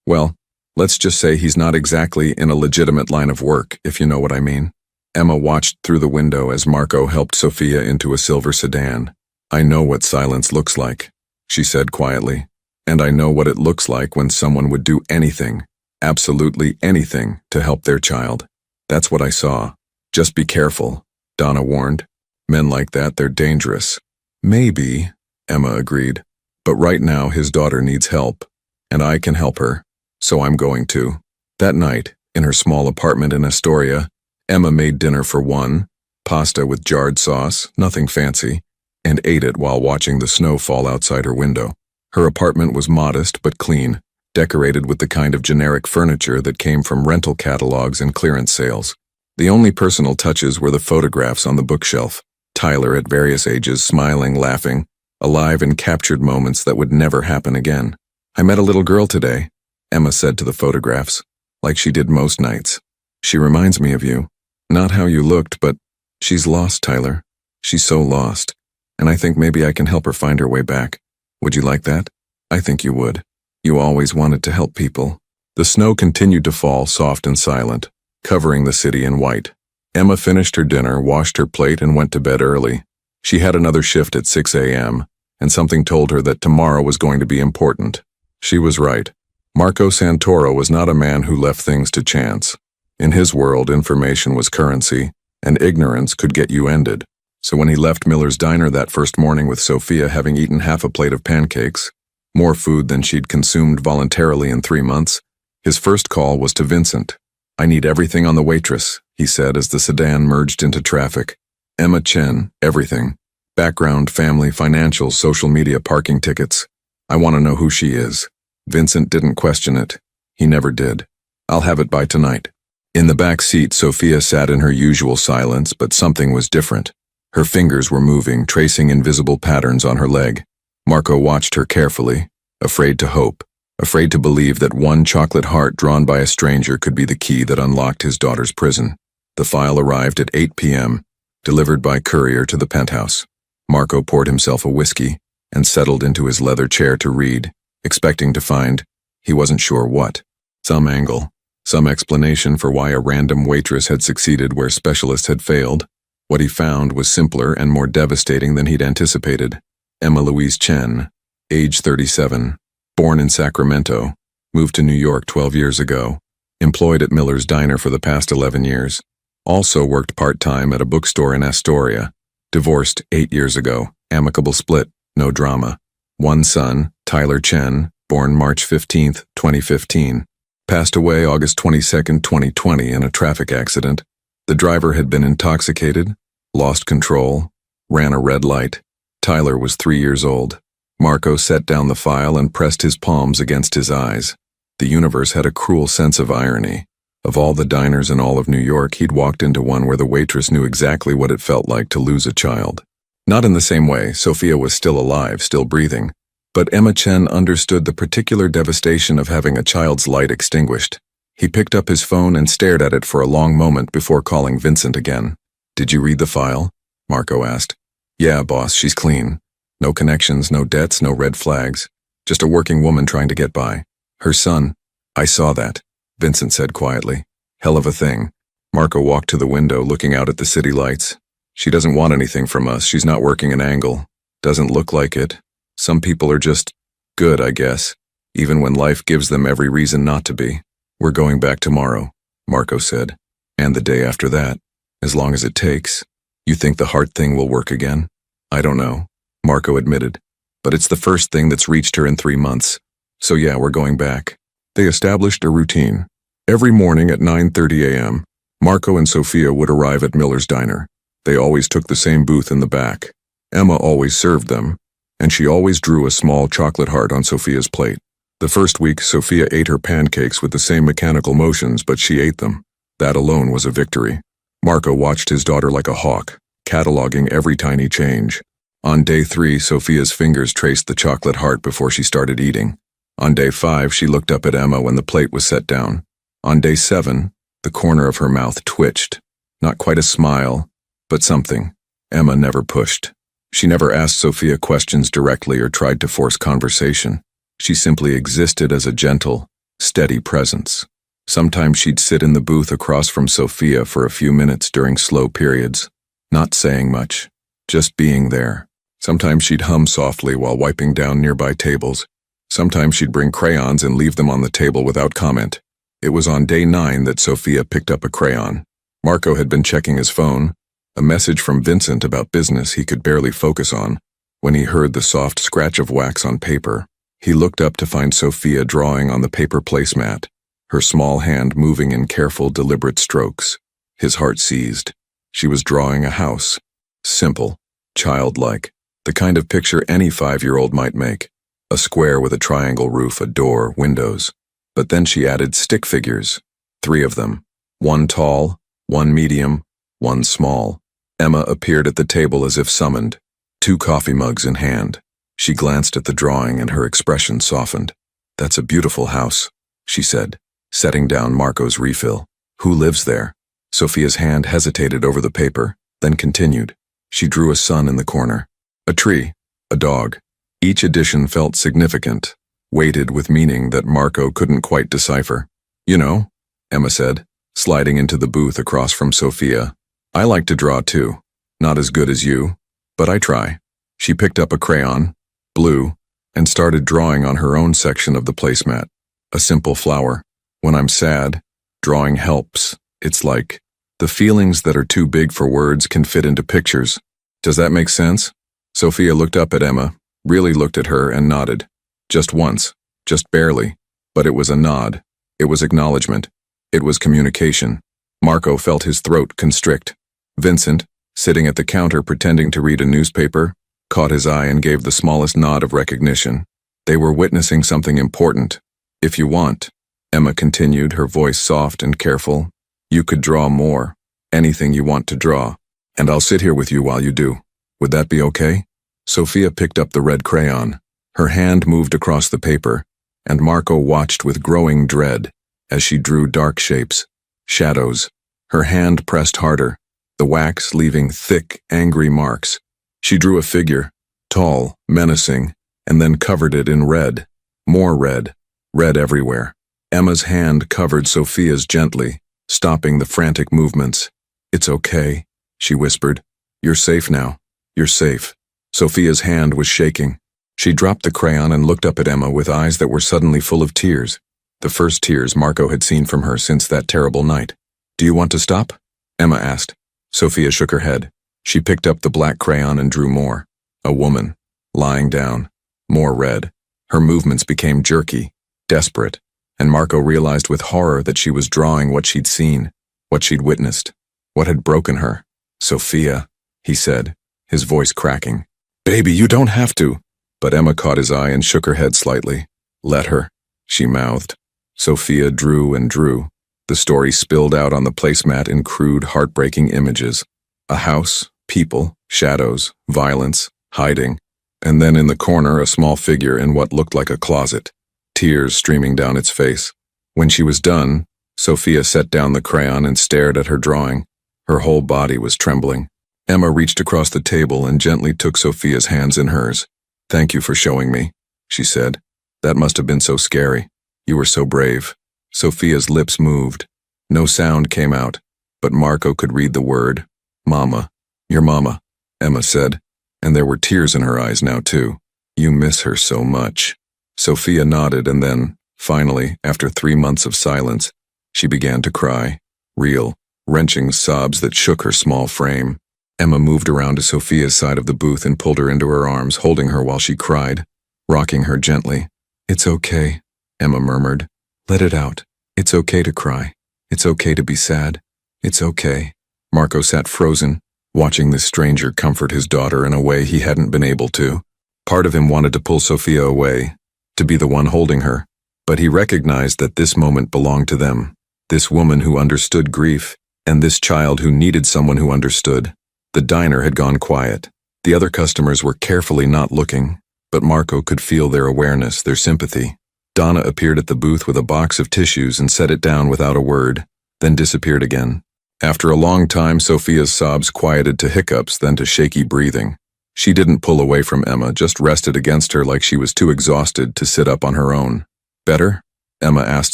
Well, let's just say he's not exactly in a legitimate line of work, if you know what I mean. Emma watched through the window as Marco helped Sophia into a silver sedan. I know what silence looks like, she said quietly. And I know what it looks like when someone would do anything, absolutely anything, to help their child. That's what I saw. Just be careful, Donna warned. Men like that, they're dangerous. Maybe, Emma agreed. But right now his daughter needs help, and I can help her, so I'm going to. That night, in her small apartment in Astoria, Emma made dinner for one, pasta with jarred sauce, nothing fancy, and ate it while watching the snow fall outside her window. Her apartment was modest but clean, decorated with the kind of generic furniture that came from rental catalogs and clearance sales. The only personal touches were the photographs on the bookshelf. Tyler at various ages, smiling, laughing, alive in captured moments that would never happen again. I met a little girl today, Emma said to the photographs, like she did most nights. She reminds me of you. Not how you looked, but she's lost, Tyler. She's so lost, and I think maybe I can help her find her way back. Would you like that? I think you would. You always wanted to help people. The snow continued to fall, soft and silent, covering the city in white. Emma finished her dinner, washed her plate, and went to bed early. She had another shift at 6 a.m., and something told her that tomorrow was going to be important. She was right. Marco Santoro was not a man who left things to chance. In his world, information was currency, and ignorance could get you ended. So when he left Miller's diner that first morning with Sophia having eaten half a plate of pancakes, more food than she'd consumed voluntarily in 3 months, his first call was to Vincent. I need everything on the Waitress, he said as the sedan merged into traffic. Emma Chen, everything. Background, family, financials, social media, parking tickets. I want to know who she is. Vincent didn't question it. He never did. I'll have it by tonight. In the back seat, Sophia sat in her usual silence, but something was different. Her fingers were moving, tracing invisible patterns on her leg. Marco watched her carefully, afraid to hope, afraid to believe that one chocolate heart drawn by a stranger could be the key that unlocked his daughter's prison. The file arrived at 8 p.m., delivered by courier to the penthouse. Marco poured himself a whiskey and settled into his leather chair to read, expecting to find, he wasn't sure what. Some angle, some explanation for why a random waitress had succeeded where specialists had failed. What he found was simpler and more devastating than he'd anticipated. Emma Louise Chen, age 37, born in Sacramento, moved to New York 12 years ago, employed at Miller's Diner for the past 11 years, also worked part-time at a bookstore in Astoria, divorced 8 years ago, amicable split, no drama. One son, Tyler Chen, born March 15, 2015, passed away August 22, 2020 in a traffic accident. The driver had been intoxicated, lost control, ran a red light. Tyler was 3 years old. Marco set down the file and pressed his palms against his eyes. The universe had a cruel sense of irony. Of all the diners in all of New York, he'd walked into one where the waitress knew exactly what it felt like to lose a child. Not in the same way, Sophia was still alive, still breathing. But Emma Chen understood the particular devastation of having a child's light extinguished. He picked up his phone and stared at it for a long moment before calling Vincent again. Did you read the file? Marco asked. Yeah, boss, she's clean. No connections, no debts, no red flags. Just a working woman trying to get by. Her son. I saw that, Vincent said quietly. Hell of a thing. Marco walked to the window, looking out at the city lights. She doesn't want anything from us. She's not working an angle. Doesn't look like it. Some people are just good, I guess, even when life gives them every reason not to be. We're going back tomorrow, Marco said. And the day after that, as long as it takes. You think the heart thing will work again? I don't know, Marco admitted. But it's the first thing that's reached her in 3 months. So yeah, we're going back. They established a routine. Every morning at 9:30 a.m., Marco and Sophia would arrive at Miller's Diner. They always took the same booth in the back. Emma always served them, and she always drew a small chocolate heart on Sophia's plate. The first week, Sophia ate her pancakes with the same mechanical motions, but she ate them. That alone was a victory. Marco watched his daughter like a hawk, cataloging every tiny change. On day 3, Sophia's fingers traced the chocolate heart before she started eating. On day 5, she looked up at Emma when the plate was set down. On day 7, the corner of her mouth twitched. Not quite a smile, but something. Emma never pushed. She never asked Sophia questions directly or tried to force conversation. She simply existed as a gentle, steady presence. Sometimes she'd sit in the booth across from Sophia for a few minutes during slow periods, not saying much, just being there. Sometimes she'd hum softly while wiping down nearby tables. Sometimes she'd bring crayons and leave them on the table without comment. It was on day 9 that Sophia picked up a crayon. Marco had been checking his phone, a message from Vincent about business he could barely focus on, when he heard the soft scratch of wax on paper. He looked up to find Sophia drawing on the paper placemat, her small hand moving in careful, deliberate strokes. His heart seized. She was drawing a house. Simple, childlike, the kind of picture any 5-year-old might make. A square with a triangle roof, a door, windows. But then she added stick figures, 3 of them. 1 tall, 1 medium, 1 small. Emma appeared at the table as if summoned, 2 coffee mugs in hand. She glanced at the drawing and her expression softened. That's a beautiful house, she said, setting down Marco's refill. Who lives there? Sophia's hand hesitated over the paper, then continued. She drew a sun in the corner. A tree, a dog. Each addition felt significant, weighted with meaning that Marco couldn't quite decipher. You know, Emma said, sliding into the booth across from Sophia. I like to draw too. Not as good as you, but I try. She picked up a crayon, blue, and started drawing on her own section of the placemat. A simple flower. When I'm sad, drawing helps. It's like, the feelings that are too big for words can fit into pictures. Does that make sense? Sophia looked up at Emma, really looked at her and nodded. Just once, just barely, but it was a nod. It was acknowledgement. It was communication. Marco felt his throat constrict. Vincent, sitting at the counter pretending to read a newspaper, caught his eye and gave the smallest nod of recognition. They were witnessing something important. If you want, Emma continued, her voice soft and careful, you could draw more, anything you want to draw, and I'll sit here with you while you do. Would that be okay? Sophia picked up the red crayon. Her hand moved across the paper, and Marco watched with growing dread as she drew dark shapes, shadows. Her hand pressed harder, the wax leaving thick, angry marks. She drew a figure, tall, menacing, and then covered it in red. More red, red everywhere. Emma's hand covered Sophia's gently, stopping the frantic movements. It's okay, she whispered. You're safe now. You're safe. Sophia's hand was shaking. She dropped the crayon and looked up at Emma with eyes that were suddenly full of tears. The first tears Marco had seen from her since that terrible night. Do you want to stop? Emma asked. Sophia shook her head. She picked up the black crayon and drew more. A woman, lying down. More red. Her movements became jerky, desperate, and Marco realized with horror that she was drawing what she'd seen, what she'd witnessed, what had broken her. Sophia, he said, his voice cracking. Baby, you don't have to. But Emma caught his eye and shook her head slightly. Let her, she mouthed. Sophia drew and drew. The story spilled out on the placemat in crude, heartbreaking images. A house, people, shadows, violence, hiding, and then in the corner a small figure in what looked like a closet, tears streaming down its face. When she was done, Sophia set down the crayon and stared at her drawing. Her whole body was trembling. Emma reached across the table and gently took Sophia's hands in hers. Thank you for showing me, she said. That must have been so scary. You were so brave. Sophia's lips moved. No sound came out, but Marco could read the word. Mama. Your mama, Emma said, and there were tears in her eyes now too. You miss her so much. Sophia nodded and then, finally, after 3 months of silence, she began to cry. Real, wrenching sobs that shook her small frame. Emma moved around to Sophia's side of the booth and pulled her into her arms, holding her while she cried, rocking her gently. It's okay, Emma murmured. Let it out. It's okay to cry. It's okay to be sad. It's okay. Marco sat frozen, watching this stranger comfort his daughter in a way he hadn't been able to. Part of him wanted to pull Sophia away, to be the one holding her, but he recognized that this moment belonged to them, this woman who understood grief, and this child who needed someone who understood. The diner had gone quiet. The other customers were carefully not looking, but Marco could feel their awareness, their sympathy. Donna appeared at the booth with a box of tissues and set it down without a word, then disappeared again. After a long time, Sophia's sobs quieted to hiccups, then to shaky breathing. She didn't pull away from Emma, just rested against her like she was too exhausted to sit up on her own. Better? Emma asked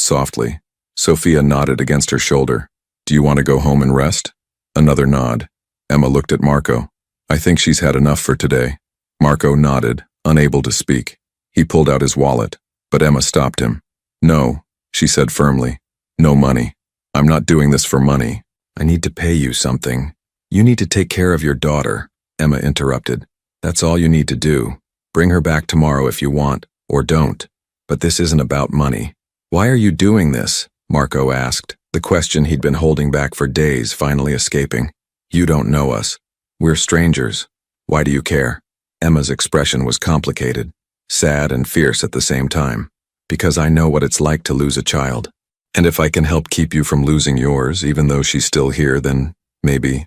softly. Sophia nodded against her shoulder. Do you want to go home and rest? Another nod. Emma looked at Marco. I think she's had enough for today. Marco nodded, unable to speak. He pulled out his wallet, but Emma stopped him. No, she said firmly. No money. I'm not doing this for money. I need to pay you something. You need to take care of your daughter, Emma interrupted. That's all you need to do. Bring her back tomorrow if you want, or don't. But this isn't about money. Why are you doing this? Marco asked, the question he'd been holding back for days finally escaping. You don't know us. We're strangers. Why do you care? Emma's expression was complicated, sad and fierce at the same time. Because I know what it's like to lose a child. And if I can help keep you from losing yours, even though she's still here, then maybe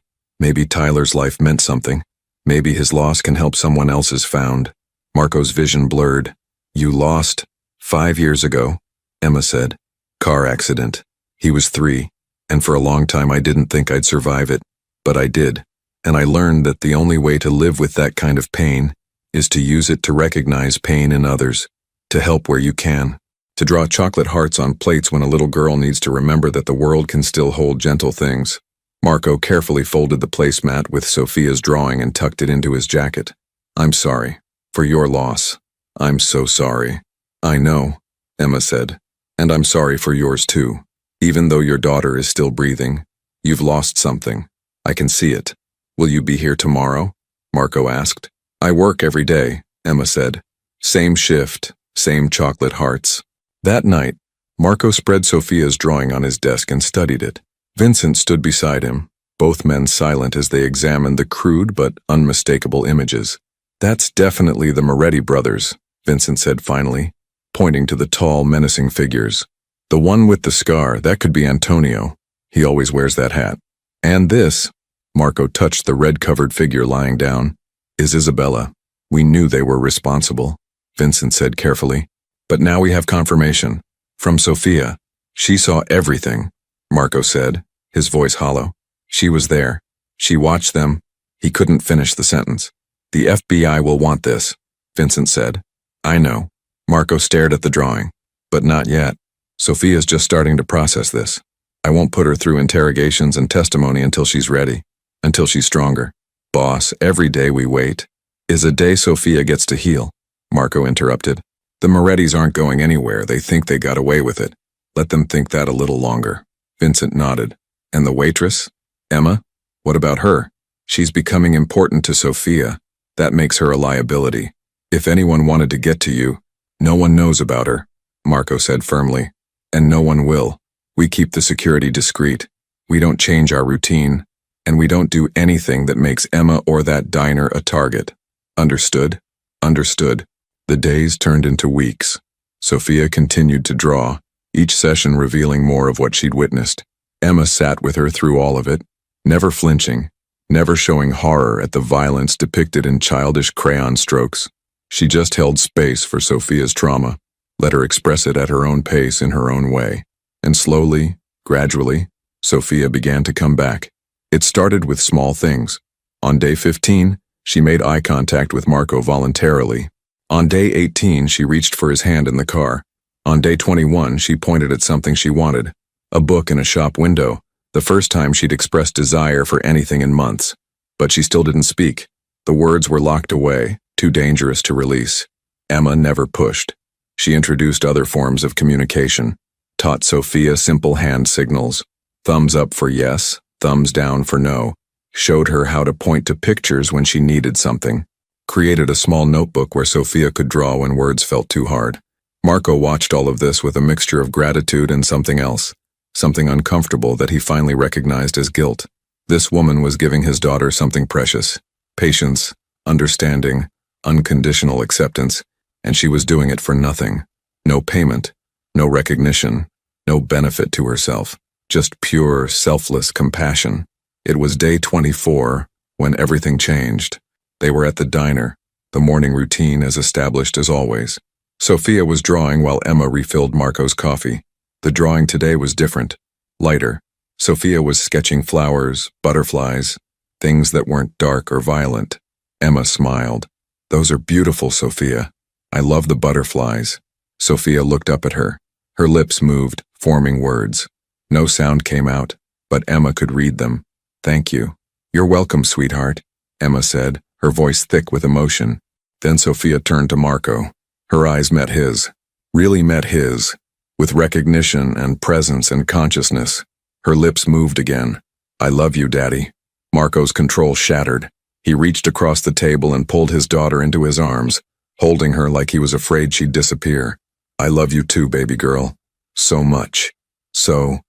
Tyler's life meant something. Maybe his loss can help someone else's found. Marco's vision blurred. You lost 5 years ago, Emma said. Car accident. He was 3, and for a long time I didn't think I'd survive it. But I did, and I learned that the only way to live with that kind of pain is to use it to recognize pain in others, to help where you can, to draw chocolate hearts on plates when a little girl needs to remember that the world can still hold gentle things. Marco carefully folded the placemat with Sophia's drawing and tucked it into his jacket. I'm sorry. For your loss. I'm so sorry. I know, Emma said, and I'm sorry for yours too. Even though your daughter is still breathing, you've lost something. I can see it. Will you be here tomorrow? Marco asked. I work every day, Emma said. Same shift, same chocolate hearts. That night, Marco spread Sophia's drawing on his desk and studied it. Vincent stood beside him, both men silent as they examined the crude but unmistakable images. That's definitely the Moretti brothers, Vincent said finally, pointing to the tall, menacing figures. The one with the scar, that could be Antonio. He always wears that hat. And this, Marco touched the red-covered figure lying down, is Isabella. We knew they were responsible, Vincent said carefully. But now we have confirmation. From Sophia. She saw everything, Marco said, his voice hollow. She was there. She watched them. He couldn't finish the sentence. The FBI will want this, Vincent said. I know. Marco stared at the drawing. But not yet. Sophia's just starting to process this. I won't put her through interrogations and testimony until she's ready, until she's stronger. Boss, every day we wait is a day Sophia gets to heal, Marco interrupted. The Morettis aren't going anywhere. They think they got away with it. Let them think that a little longer. Vincent nodded. And the waitress? Emma? What about her? She's becoming important to Sophia. That makes her a liability. If anyone wanted to get to you, no one knows about her, Marco said firmly. And no one will. We keep the security discreet. We don't change our routine. And we don't do anything that makes Emma or that diner a target. Understood? Understood. The days turned into weeks. Sophia continued to draw, each session revealing more of what she'd witnessed. Emma sat with her through all of it, never flinching, never showing horror at the violence depicted in childish crayon strokes. She just held space for Sophia's trauma, let her express it at her own pace in her own way. And slowly, gradually, Sophia began to come back. It started with small things. On day 15, she made eye contact with Marco voluntarily. On day 18, she reached for his hand in the car. On day 21, she pointed at something she wanted, a book in a shop window, The first time she'd expressed desire for anything in months. But she still didn't speak. The words were locked away, too dangerous to release. Emma never pushed. She introduced other forms of communication, taught Sophia simple hand signals, thumbs up for yes, thumbs down for no, showed her how to point to pictures when she needed something, created a small notebook where Sophia could draw when words felt too hard. Marco watched all of this with a mixture of gratitude and something else, something uncomfortable that he finally recognized as guilt. This woman was giving his daughter something precious, patience, understanding, unconditional acceptance, and she was doing it for nothing. No payment, no recognition, no benefit to herself, just pure, selfless compassion. It was day 24 when everything changed. They were at the diner, the morning routine as established as always. Sophia was drawing while Emma refilled Marco's coffee. The drawing today was different, lighter. Sophia was sketching flowers, butterflies, things that weren't dark or violent. Emma smiled. "Those are beautiful, Sophia. I love the butterflies." Sophia looked up at her. Her lips moved, forming words. No sound came out, but Emma could read them. "Thank you." "You're welcome, sweetheart," Emma said, her voice thick with emotion. Then Sophia turned to Marco. Her eyes met his, really met his, with recognition and presence and consciousness. Her lips moved again. "I love you, Daddy." Marco's control shattered. He reached across the table and pulled his daughter into his arms, holding her like he was afraid she'd disappear. "I love you too, baby girl. So much. So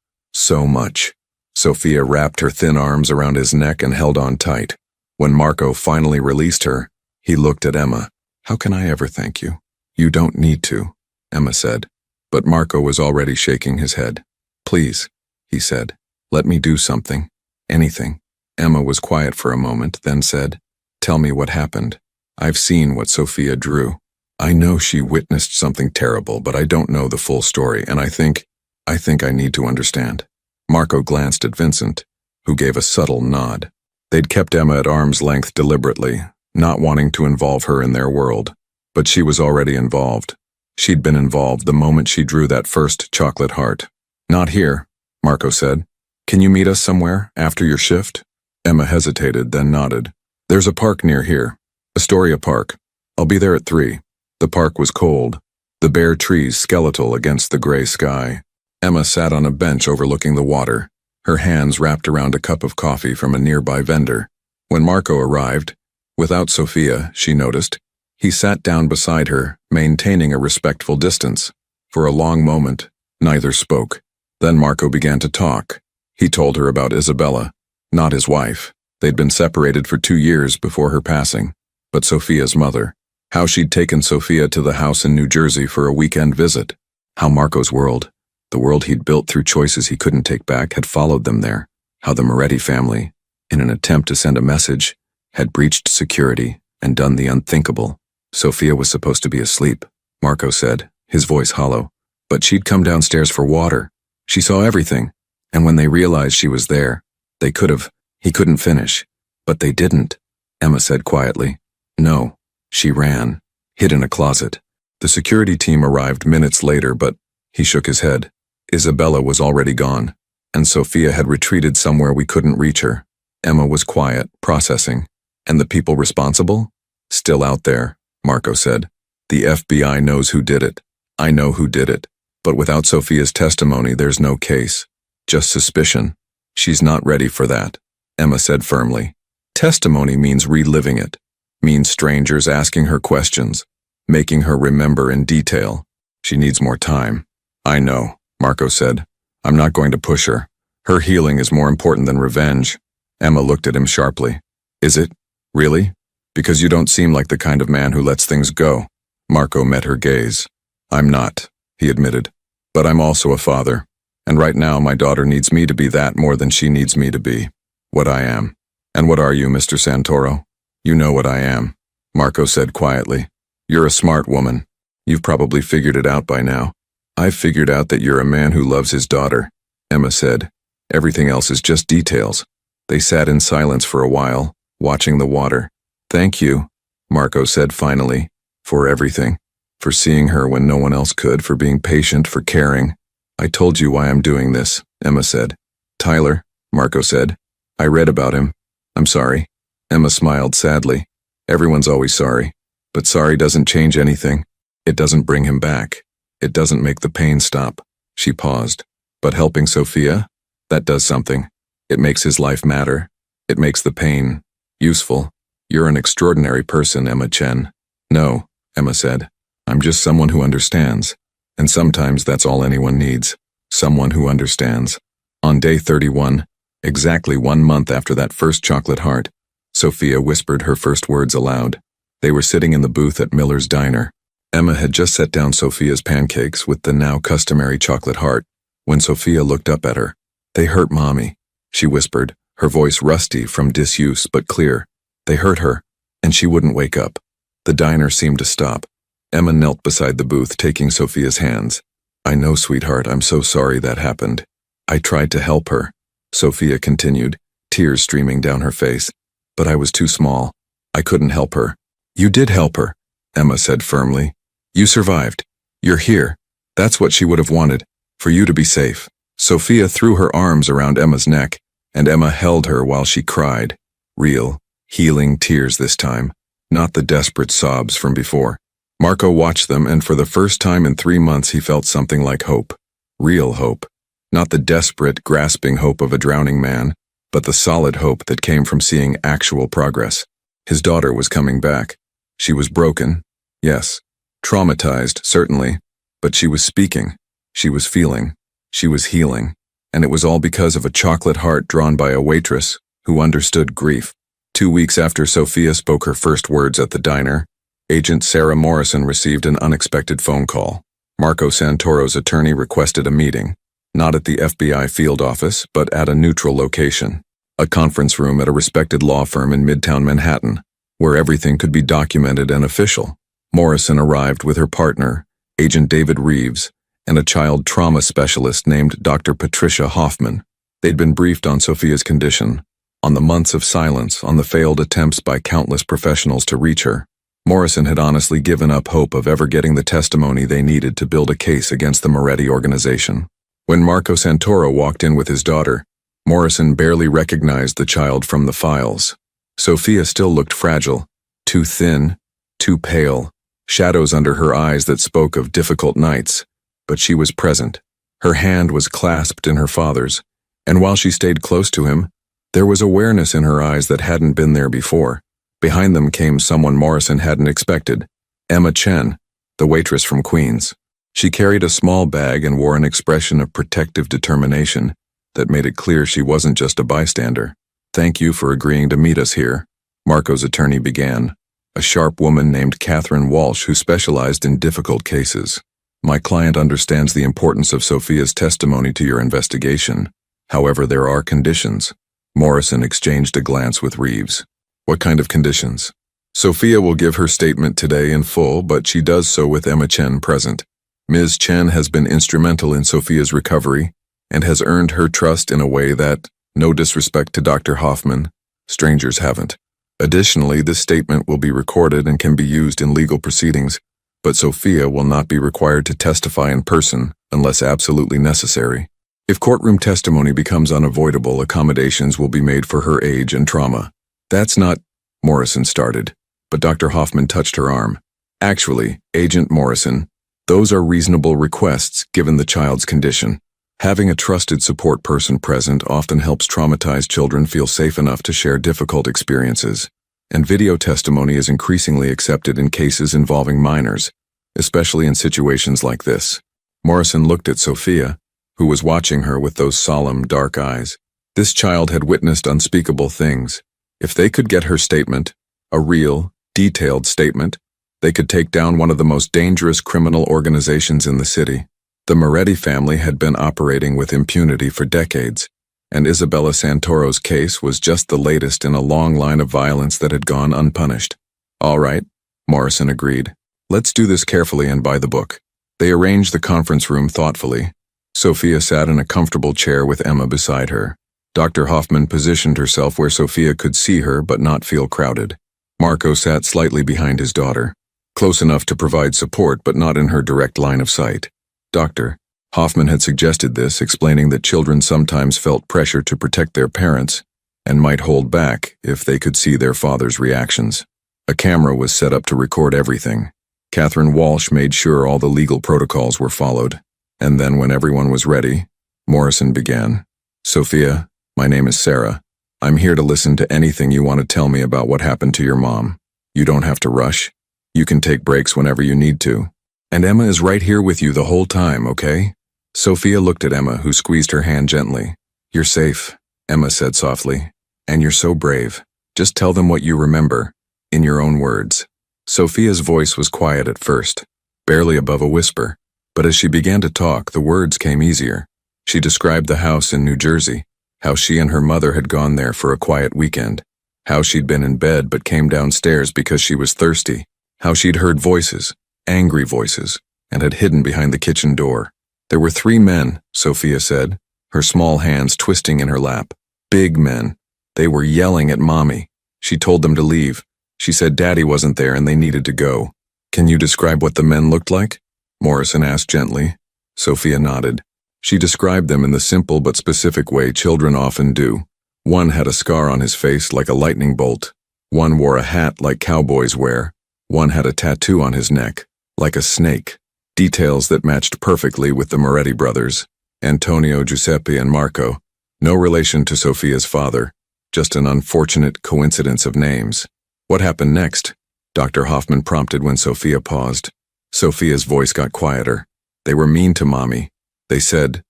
much." Sophia wrapped her thin arms around his neck and held on tight. When Marco finally released her, he looked at Emma. "How can I ever thank you?" "You don't need to," Emma said. But Marco was already shaking his head. "Please," he said, "let me do something. Anything." Emma was quiet for a moment, then said, "Tell me what happened. I've seen what Sophia drew. I know she witnessed something terrible, but I don't know the full story, and I think I need to understand." Marco glanced at Vincent, who gave a subtle nod. They'd kept Emma at arm's length deliberately, not wanting to involve her in their world. But she was already involved. She'd been involved the moment she drew that first chocolate heart. "Not here," Marco said. "Can you meet us somewhere, after your shift?" Emma hesitated, then nodded. "There's a park near here. Astoria Park. I'll be there at 3. The park was cold, the bare trees skeletal against the gray sky. Emma sat on a bench overlooking the water, her hands wrapped around a cup of coffee from a nearby vendor. When Marco arrived, without Sophia, she noticed, he sat down beside her, maintaining a respectful distance. For a long moment, neither spoke. Then Marco began to talk. He told her about Isabella, not his wife. They'd been separated for 2 years before her passing, but Sophia's mother. How she'd taken Sophia to the house in New Jersey for a weekend visit. How Marco's world, the world he'd built through choices he couldn't take back, had followed them there. How the Moretti family, in an attempt to send a message, had breached security and done the unthinkable. Sophia was supposed to be asleep, Marco said, his voice hollow. But she'd come downstairs for water. She saw everything, and when they realized she was there, he couldn't finish. But they didn't, Emma said quietly. No, she ran, hid in a closet. The security team arrived minutes later, but he shook his head. Isabella was already gone, and Sophia had retreated somewhere we couldn't reach her. Emma was quiet, processing. And the people responsible? Still out there, Marco said. The FBI knows who did it. I know who did it. But without Sophia's testimony, there's no case. Just suspicion. She's not ready for that, Emma said firmly. Testimony means reliving it. Means strangers asking her questions, making her remember in detail. She needs more time. I know, Marco said. I'm not going to push her. Her healing is more important than revenge. Emma looked at him sharply. Is it? Really? Because you don't seem like the kind of man who lets things go. Marco met her gaze. I'm not, he admitted. But I'm also a father. And right now my daughter needs me to be that more than she needs me to be. What I am. And what are you, Mr. Santoro? You know what I am, Marco said quietly. You're a smart woman. You've probably figured it out by now. I've figured out that you're a man who loves his daughter, Emma said. Everything else is just details. They sat in silence for a while, watching the water. Thank you, Marco said finally, for everything. For seeing her when no one else could, for being patient, for caring. I told you why I'm doing this, Emma said. Tyler, Marco said. I read about him. I'm sorry. Emma smiled sadly. Everyone's always sorry. But sorry doesn't change anything. It doesn't bring him back. It doesn't make the pain stop. She paused. But helping Sophia? That does something. It makes his life matter. It makes the pain useful. You're an extraordinary person, Emma Chen. No, Emma said. I'm just someone who understands. And sometimes that's all anyone needs. Someone who understands. On day 31, exactly 1 month after that first chocolate heart, Sophia whispered her first words aloud. They were sitting in the booth at Miller's Diner. Emma had just set down Sophia's pancakes with the now customary chocolate heart when Sophia looked up at her. They hurt Mommy, she whispered, her voice rusty from disuse but clear. They hurt her, and she wouldn't wake up. The diner seemed to stop. Emma knelt beside the booth, taking Sophia's hands. I know, sweetheart, I'm so sorry that happened. I tried to help her, Sophia continued, tears streaming down her face. But I was too small. I couldn't help her. You did help her, Emma said firmly. You survived. You're here. That's what she would have wanted, for you to be safe. Sophia threw her arms around Emma's neck, and Emma held her while she cried. Real, healing tears this time, not the desperate sobs from before. Marco watched them, and for the first time in 3 months he felt something like hope. Real hope. Not the desperate, grasping hope of a drowning man, but the solid hope that came from seeing actual progress. His daughter was coming back. She was broken, yes. Traumatized, certainly. But she was speaking. She was feeling. She was healing. And it was all because of a chocolate heart drawn by a waitress who understood grief. 2 weeks after Sophia spoke her first words at the diner, Agent Sarah Morrison received an unexpected phone call. Marco Santoro's attorney requested a meeting, not at the FBI field office, but at a neutral location, a conference room at a respected law firm in Midtown Manhattan, where everything could be documented and official. Morrison arrived with her partner, Agent David Reeves, and a child trauma specialist named Dr. Patricia Hoffman. They'd been briefed on Sophia's condition, on the months of silence, on the failed attempts by countless professionals to reach her. Morrison had honestly given up hope of ever getting the testimony they needed to build a case against the Moretti organization. When Marco Santoro walked in with his daughter, Morrison barely recognized the child from the files. Sophia still looked fragile, too thin, too pale, shadows under her eyes that spoke of difficult nights, but she was present. Her hand was clasped in her father's, and while she stayed close to him, there was awareness in her eyes that hadn't been there before. Behind them came someone Morrison hadn't expected, Emma Chen, the waitress from Queens. She carried a small bag and wore an expression of protective determination that made it clear she wasn't just a bystander. Thank you for agreeing to meet us here, Marco's attorney began, a sharp woman named Catherine Walsh who specialized in difficult cases. My client understands the importance of Sophia's testimony to your investigation. However, there are conditions. Morrison exchanged a glance with Reeves. What kind of conditions? Sophia will give her statement today in full, but she does so with Emma Chen present. Ms. Chen has been instrumental in Sophia's recovery and has earned her trust in a way that, no disrespect to Dr. Hoffman, strangers haven't. Additionally, this statement will be recorded and can be used in legal proceedings, but Sophia will not be required to testify in person unless absolutely necessary. If courtroom testimony becomes unavoidable, accommodations will be made for her age and trauma. That's not, Morrison started, but Dr. Hoffman touched her arm. Actually, Agent Morrison, those are reasonable requests given the child's condition. Having a trusted support person present often helps traumatized children feel safe enough to share difficult experiences, and video testimony is increasingly accepted in cases involving minors, especially in situations like this. Morrison looked at Sophia, who was watching her with those solemn, dark eyes. This child had witnessed unspeakable things. If they could get her statement, a real, detailed statement, they could take down one of the most dangerous criminal organizations in the city. The Moretti family had been operating with impunity for decades, and Isabella Santoro's case was just the latest in a long line of violence that had gone unpunished. All right, Morrison agreed. Let's do this carefully and by the book. They arranged the conference room thoughtfully. Sophia sat in a comfortable chair with Emma beside her. Dr. Hoffman positioned herself where Sophia could see her but not feel crowded. Marco sat slightly behind his daughter, close enough to provide support but not in her direct line of sight. Dr. Hoffman had suggested this, explaining that children sometimes felt pressure to protect their parents and might hold back if they could see their father's reactions. A camera was set up to record everything. Catherine Walsh made sure all the legal protocols were followed, and then when everyone was ready, Morrison began. "Sophia, my name is Sarah. I'm here to listen to anything you want to tell me about what happened to your mom. You don't have to rush. You can take breaks whenever you need to. And Emma is right here with you the whole time, okay?" Sophia looked at Emma, who squeezed her hand gently. "You're safe," Emma said softly. "And you're so brave. Just tell them what you remember, in your own words." Sophia's voice was quiet at first, barely above a whisper, but as she began to talk, the words came easier. She described the house in New Jersey, how she and her mother had gone there for a quiet weekend, how she'd been in bed but came downstairs because she was thirsty, how she'd heard voices, angry voices, and had hidden behind the kitchen door. "There were 3 men," Sophia said, her small hands twisting in her lap. "Big men. They were yelling at Mommy. She told them to leave. She said Daddy wasn't there and they needed to go." "Can you describe what the men looked like?" Morrison asked gently. Sophia nodded. She described them in the simple but specific way children often do. One had a scar on his face like a lightning bolt. One wore a hat like cowboys wear. One had a tattoo on his neck, like a snake. Details that matched perfectly with the Moretti brothers, Antonio, Giuseppe, and Marco. No relation to Sophia's father, just an unfortunate coincidence of names. "What happened next?" Dr. Hoffman prompted when Sophia paused. Sophia's voice got quieter. "They were mean to Mommy. They said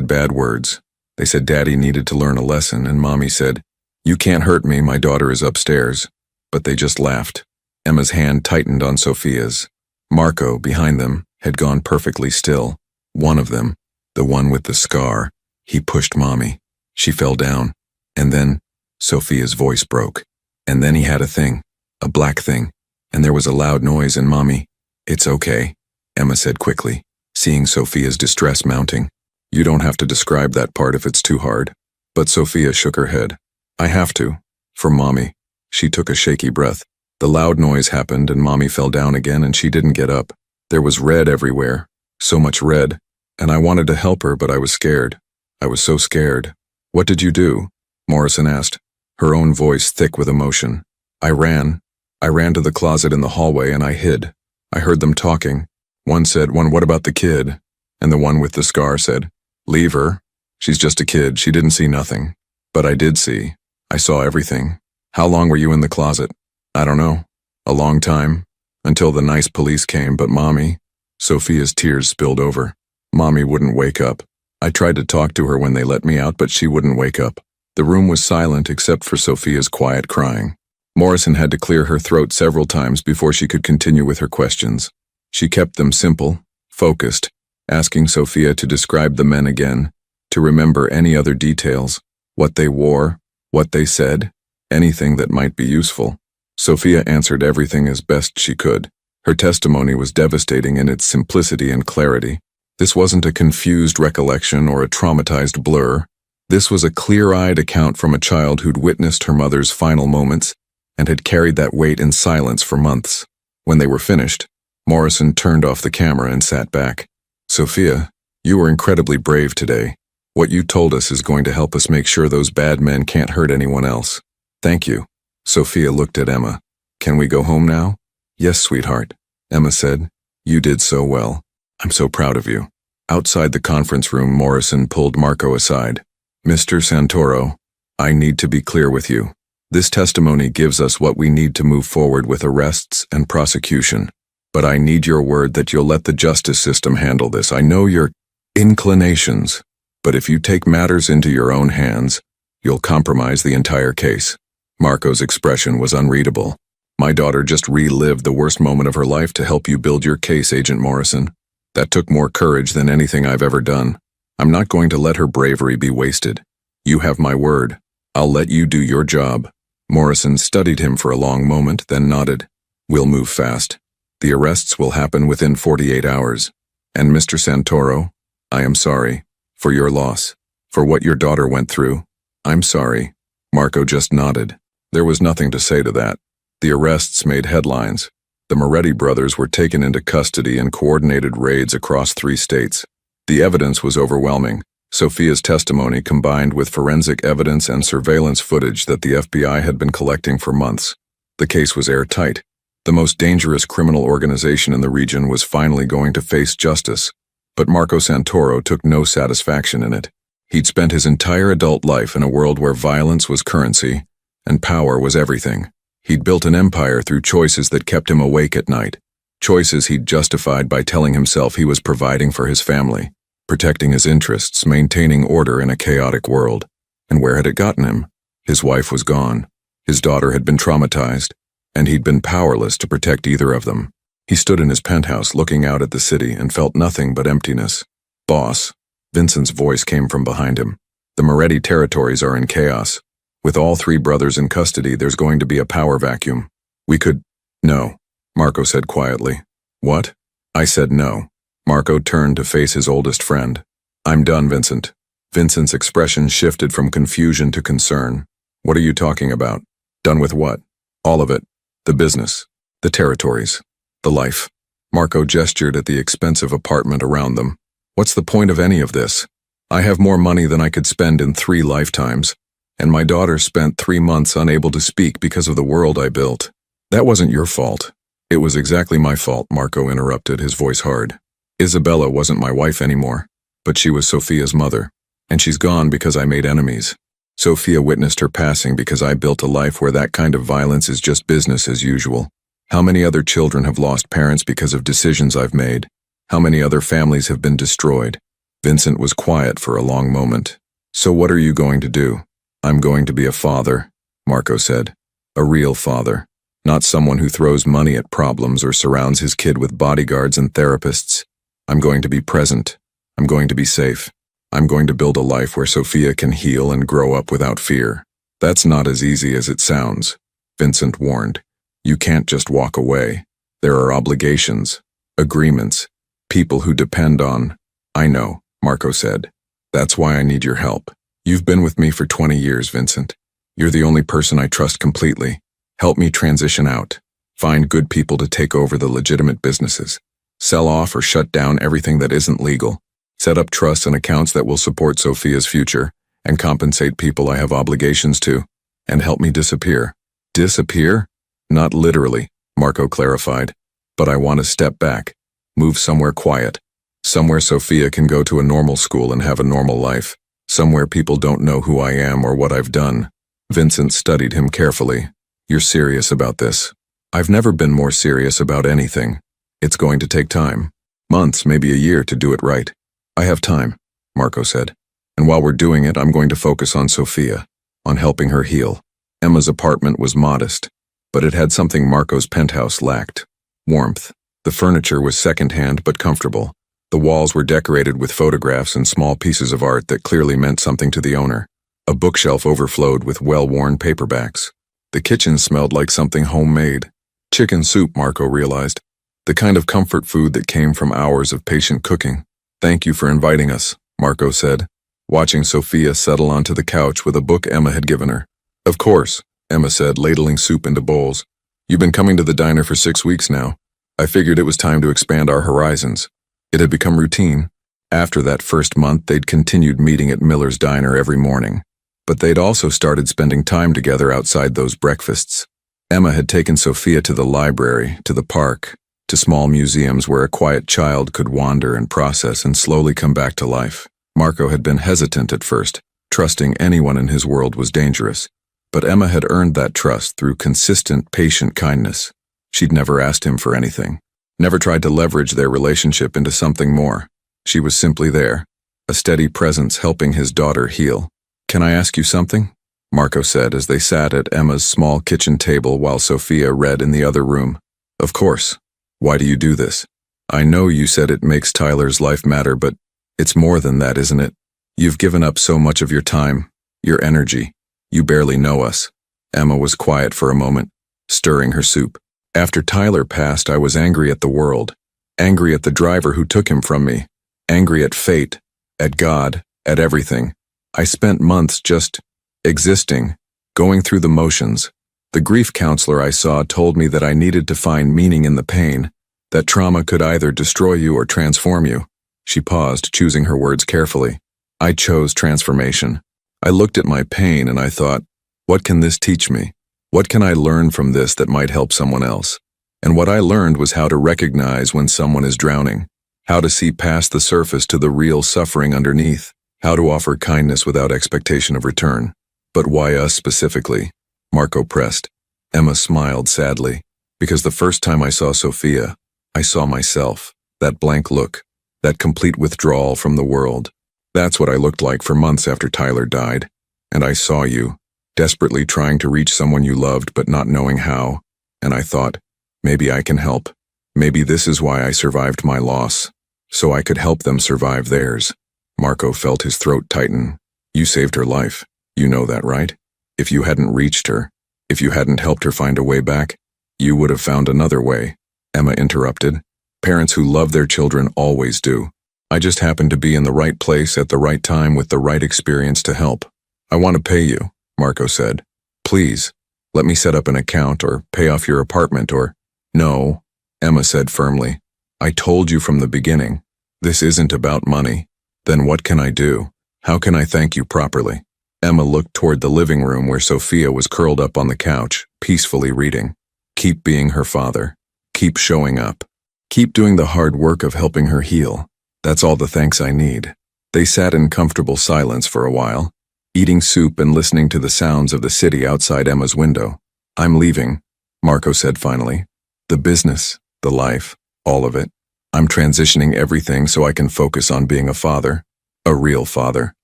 bad words. They said Daddy needed to learn a lesson, and Mommy said, 'You can't hurt me, my daughter is upstairs.' But they just laughed." Emma's hand tightened on Sophia's. Marco, behind them, had gone perfectly still. One of them, the one with the scar, he pushed Mommy. She fell down. And then, Sophia's voice broke. "And then he had a thing, a black thing, and there was a loud noise and Mommy—" "It's okay," Emma said quickly, seeing Sophia's distress mounting. "You don't have to describe that part if it's too hard." But Sophia shook her head. "I have to. For Mommy." She took a shaky breath. The loud noise happened and Mommy fell down again and she didn't get up. There was red everywhere, so much red, and I wanted to help her but I was scared. I was so scared. "What did you do?" Morrison asked, her own voice thick with emotion. I ran to the closet in the hallway and I hid. I heard them talking. One said, what about the kid?" And the one with the scar said, "Leave her. She's just a kid, she didn't see nothing." But I did see. I saw everything. "How long were you in the closet?" "I don't know. A long time. Until the nice police came, but Mommy—" Sophia's tears spilled over. "Mommy wouldn't wake up. I tried to talk to her when they let me out, but she wouldn't wake up." The room was silent except for Sophia's quiet crying. Morrison had to clear her throat several times before she could continue with her questions. She kept them simple, focused, asking Sophia to describe the men again, to remember any other details, what they wore, what they said, anything that might be useful. Sophia answered everything as best she could. Her testimony was devastating in its simplicity and clarity. This wasn't a confused recollection or a traumatized blur. This was a clear-eyed account from a child who'd witnessed her mother's final moments and had carried that weight in silence for months. When they were finished, Morrison turned off the camera and sat back. "Sophia, you were incredibly brave today. What you told us is going to help us make sure those bad men can't hurt anyone else. Thank you." Sophia looked at Emma. "Can we go home now?" "Yes, sweetheart," Emma said. "You did so well. I'm so proud of you." Outside the conference room, Morrison pulled Marco aside. "Mr. Santoro, I need to be clear with you. This testimony gives us what we need to move forward with arrests and prosecution. But I need your word that you'll let the justice system handle this. I know your inclinations, but if you take matters into your own hands, you'll compromise the entire case." Marco's expression was unreadable. "My daughter just relived the worst moment of her life to help you build your case, Agent Morrison. That took more courage than anything I've ever done. I'm not going to let her bravery be wasted. You have my word. I'll let you do your job." Morrison studied him for a long moment, then nodded. "We'll move fast. The arrests will happen within 48 hours. And Mr. Santoro, I am sorry. For your loss. For what your daughter went through. I'm sorry." Marco just nodded. There was nothing to say to that. The arrests made headlines. The Moretti brothers were taken into custody and coordinated raids across 3 states. The evidence was overwhelming. Sophia's testimony combined with forensic evidence and surveillance footage that the FBI had been collecting for months. The case was airtight. The most dangerous criminal organization in the region was finally going to face justice. But Marco Santoro took no satisfaction in it. He'd spent his entire adult life in a world where violence was currency and power was everything. He'd built an empire through choices that kept him awake at night. Choices he'd justified by telling himself he was providing for his family, protecting his interests, maintaining order in a chaotic world. And where had it gotten him? His wife was gone. His daughter had been traumatized, and he'd been powerless to protect either of them. He stood in his penthouse looking out at the city and felt nothing but emptiness. "Boss," Vincent's voice came from behind him. "The Moretti territories are in chaos. With all three brothers in custody, there's going to be a power vacuum. We could—" "No," Marco said quietly. "What?" "I said no." Marco turned to face his oldest friend. "I'm done, Vincent." Vincent's expression shifted from confusion to concern. "What are you talking about?" "Done with what?" "All of it. The business. The territories. The life." Marco gestured at the expensive apartment around them. "What's the point of any of this? I have more money than I could spend in 3 lifetimes. And my daughter spent 3 months unable to speak because of the world I built." "That wasn't your fault." "It was exactly my fault," Marco interrupted, his voice hard. "Isabella wasn't my wife anymore, but she was Sophia's mother. And she's gone because I made enemies. Sophia witnessed her passing because I built a life where that kind of violence is just business as usual. How many other children have lost parents because of decisions I've made? How many other families have been destroyed?" Vincent was quiet for a long moment. "So what are you going to do?" "I'm going to be a father," Marco said. "A real father. Not someone who throws money at problems or surrounds his kid with bodyguards and therapists. I'm going to be present. I'm going to be safe. I'm going to build a life where Sophia can heal and grow up without fear." "That's not as easy as it sounds," Vincent warned. "You can't just walk away. There are obligations, agreements, people who depend on—" "I know," Marco said. "That's why I need your help. You've been with me for 20 years, Vincent. You're the only person I trust completely. Help me transition out. Find good people to take over the legitimate businesses. Sell off or shut down everything that isn't legal. Set up trusts and accounts that will support Sophia's future and compensate people I have obligations to. And help me disappear." "Disappear?" "Not literally," Marco clarified. "But I want to step back. Move somewhere quiet. Somewhere Sophia can go to a normal school and have a normal life. Somewhere people don't know who I am or what I've done." Vincent studied him carefully. "You're serious about this?" "I've never been more serious about anything. It's going to take time. Months, maybe a year to do it right." "I have time," Marco said. "And while we're doing it, I'm going to focus on Sophia, on helping her heal." Emma's apartment was modest, but it had something Marco's penthouse lacked: warmth. The furniture was secondhand but comfortable. The walls were decorated with photographs and small pieces of art that clearly meant something to the owner. A bookshelf overflowed with well-worn paperbacks. The kitchen smelled like something homemade. Chicken soup, Marco realized. The kind of comfort food that came from hours of patient cooking. "Thank you for inviting us," Marco said, watching Sophia settle onto the couch with a book Emma had given her. "Of course," Emma said, ladling soup into bowls. "You've been coming to the diner for 6 weeks now. I figured it was time to expand our horizons." It had become routine. After that first month, they'd continued meeting at Miller's Diner every morning. But they'd also started spending time together outside those breakfasts. Emma had taken Sophia to the library, to the park, to small museums where a quiet child could wander and process and slowly come back to life. Marco had been hesitant at first, trusting anyone in his world was dangerous. But Emma had earned that trust through consistent, patient kindness. She'd never asked him for anything, never tried to leverage their relationship into something more. She was simply there, a steady presence helping his daughter heal. "Can I ask you something?" Marco said as they sat at Emma's small kitchen table while Sophia read in the other room. "Of course. Why do you do this? I know you said it makes Tyler's life matter, but it's more than that, isn't it? You've given up so much of your time, your energy. You barely know us." Emma was quiet for a moment, stirring her soup. "After Tyler passed, I was angry at the world, angry at the driver who took him from me, angry at fate, at God, at everything. I spent months just existing, going through the motions. The grief counselor I saw told me that I needed to find meaning in the pain, that trauma could either destroy you or transform you. She paused, choosing her words carefully. I chose transformation. I looked at my pain and I thought, what can this teach me? What can I learn from this that might help someone else? And what I learned was how to recognize when someone is drowning, how to see past the surface to the real suffering underneath, how to offer kindness without expectation of return. But why us specifically? Marco pressed. Emma smiled sadly. Because the first time I saw Sophia, I saw myself, that blank look, that complete withdrawal from the world. That's what I looked like for months after Tyler died. And I saw you, desperately trying to reach someone you loved but not knowing how. And I thought, maybe I can help. Maybe this is why I survived my loss, so I could help them survive theirs. Marco felt his throat tighten. You saved her life. You know that, right? If you hadn't reached her, if you hadn't helped her find a way back, you would have found another way. Emma interrupted. Parents who love their children always do. I just happened to be in the right place at the right time with the right experience to help. I want to pay you, Marco said. Please, let me set up an account or pay off your apartment or… No, Emma said firmly. I told you from the beginning. This isn't about money. Then what can I do? How can I thank you properly? Emma looked toward the living room where Sophia was curled up on the couch, peacefully reading. Keep being her father. Keep showing up. Keep doing the hard work of helping her heal. That's all the thanks I need. They sat in comfortable silence for a while, eating soup and listening to the sounds of the city outside Emma's window. I'm leaving, Marco said finally. The business, the life, all of it. I'm transitioning everything so I can focus on being a father. A real father.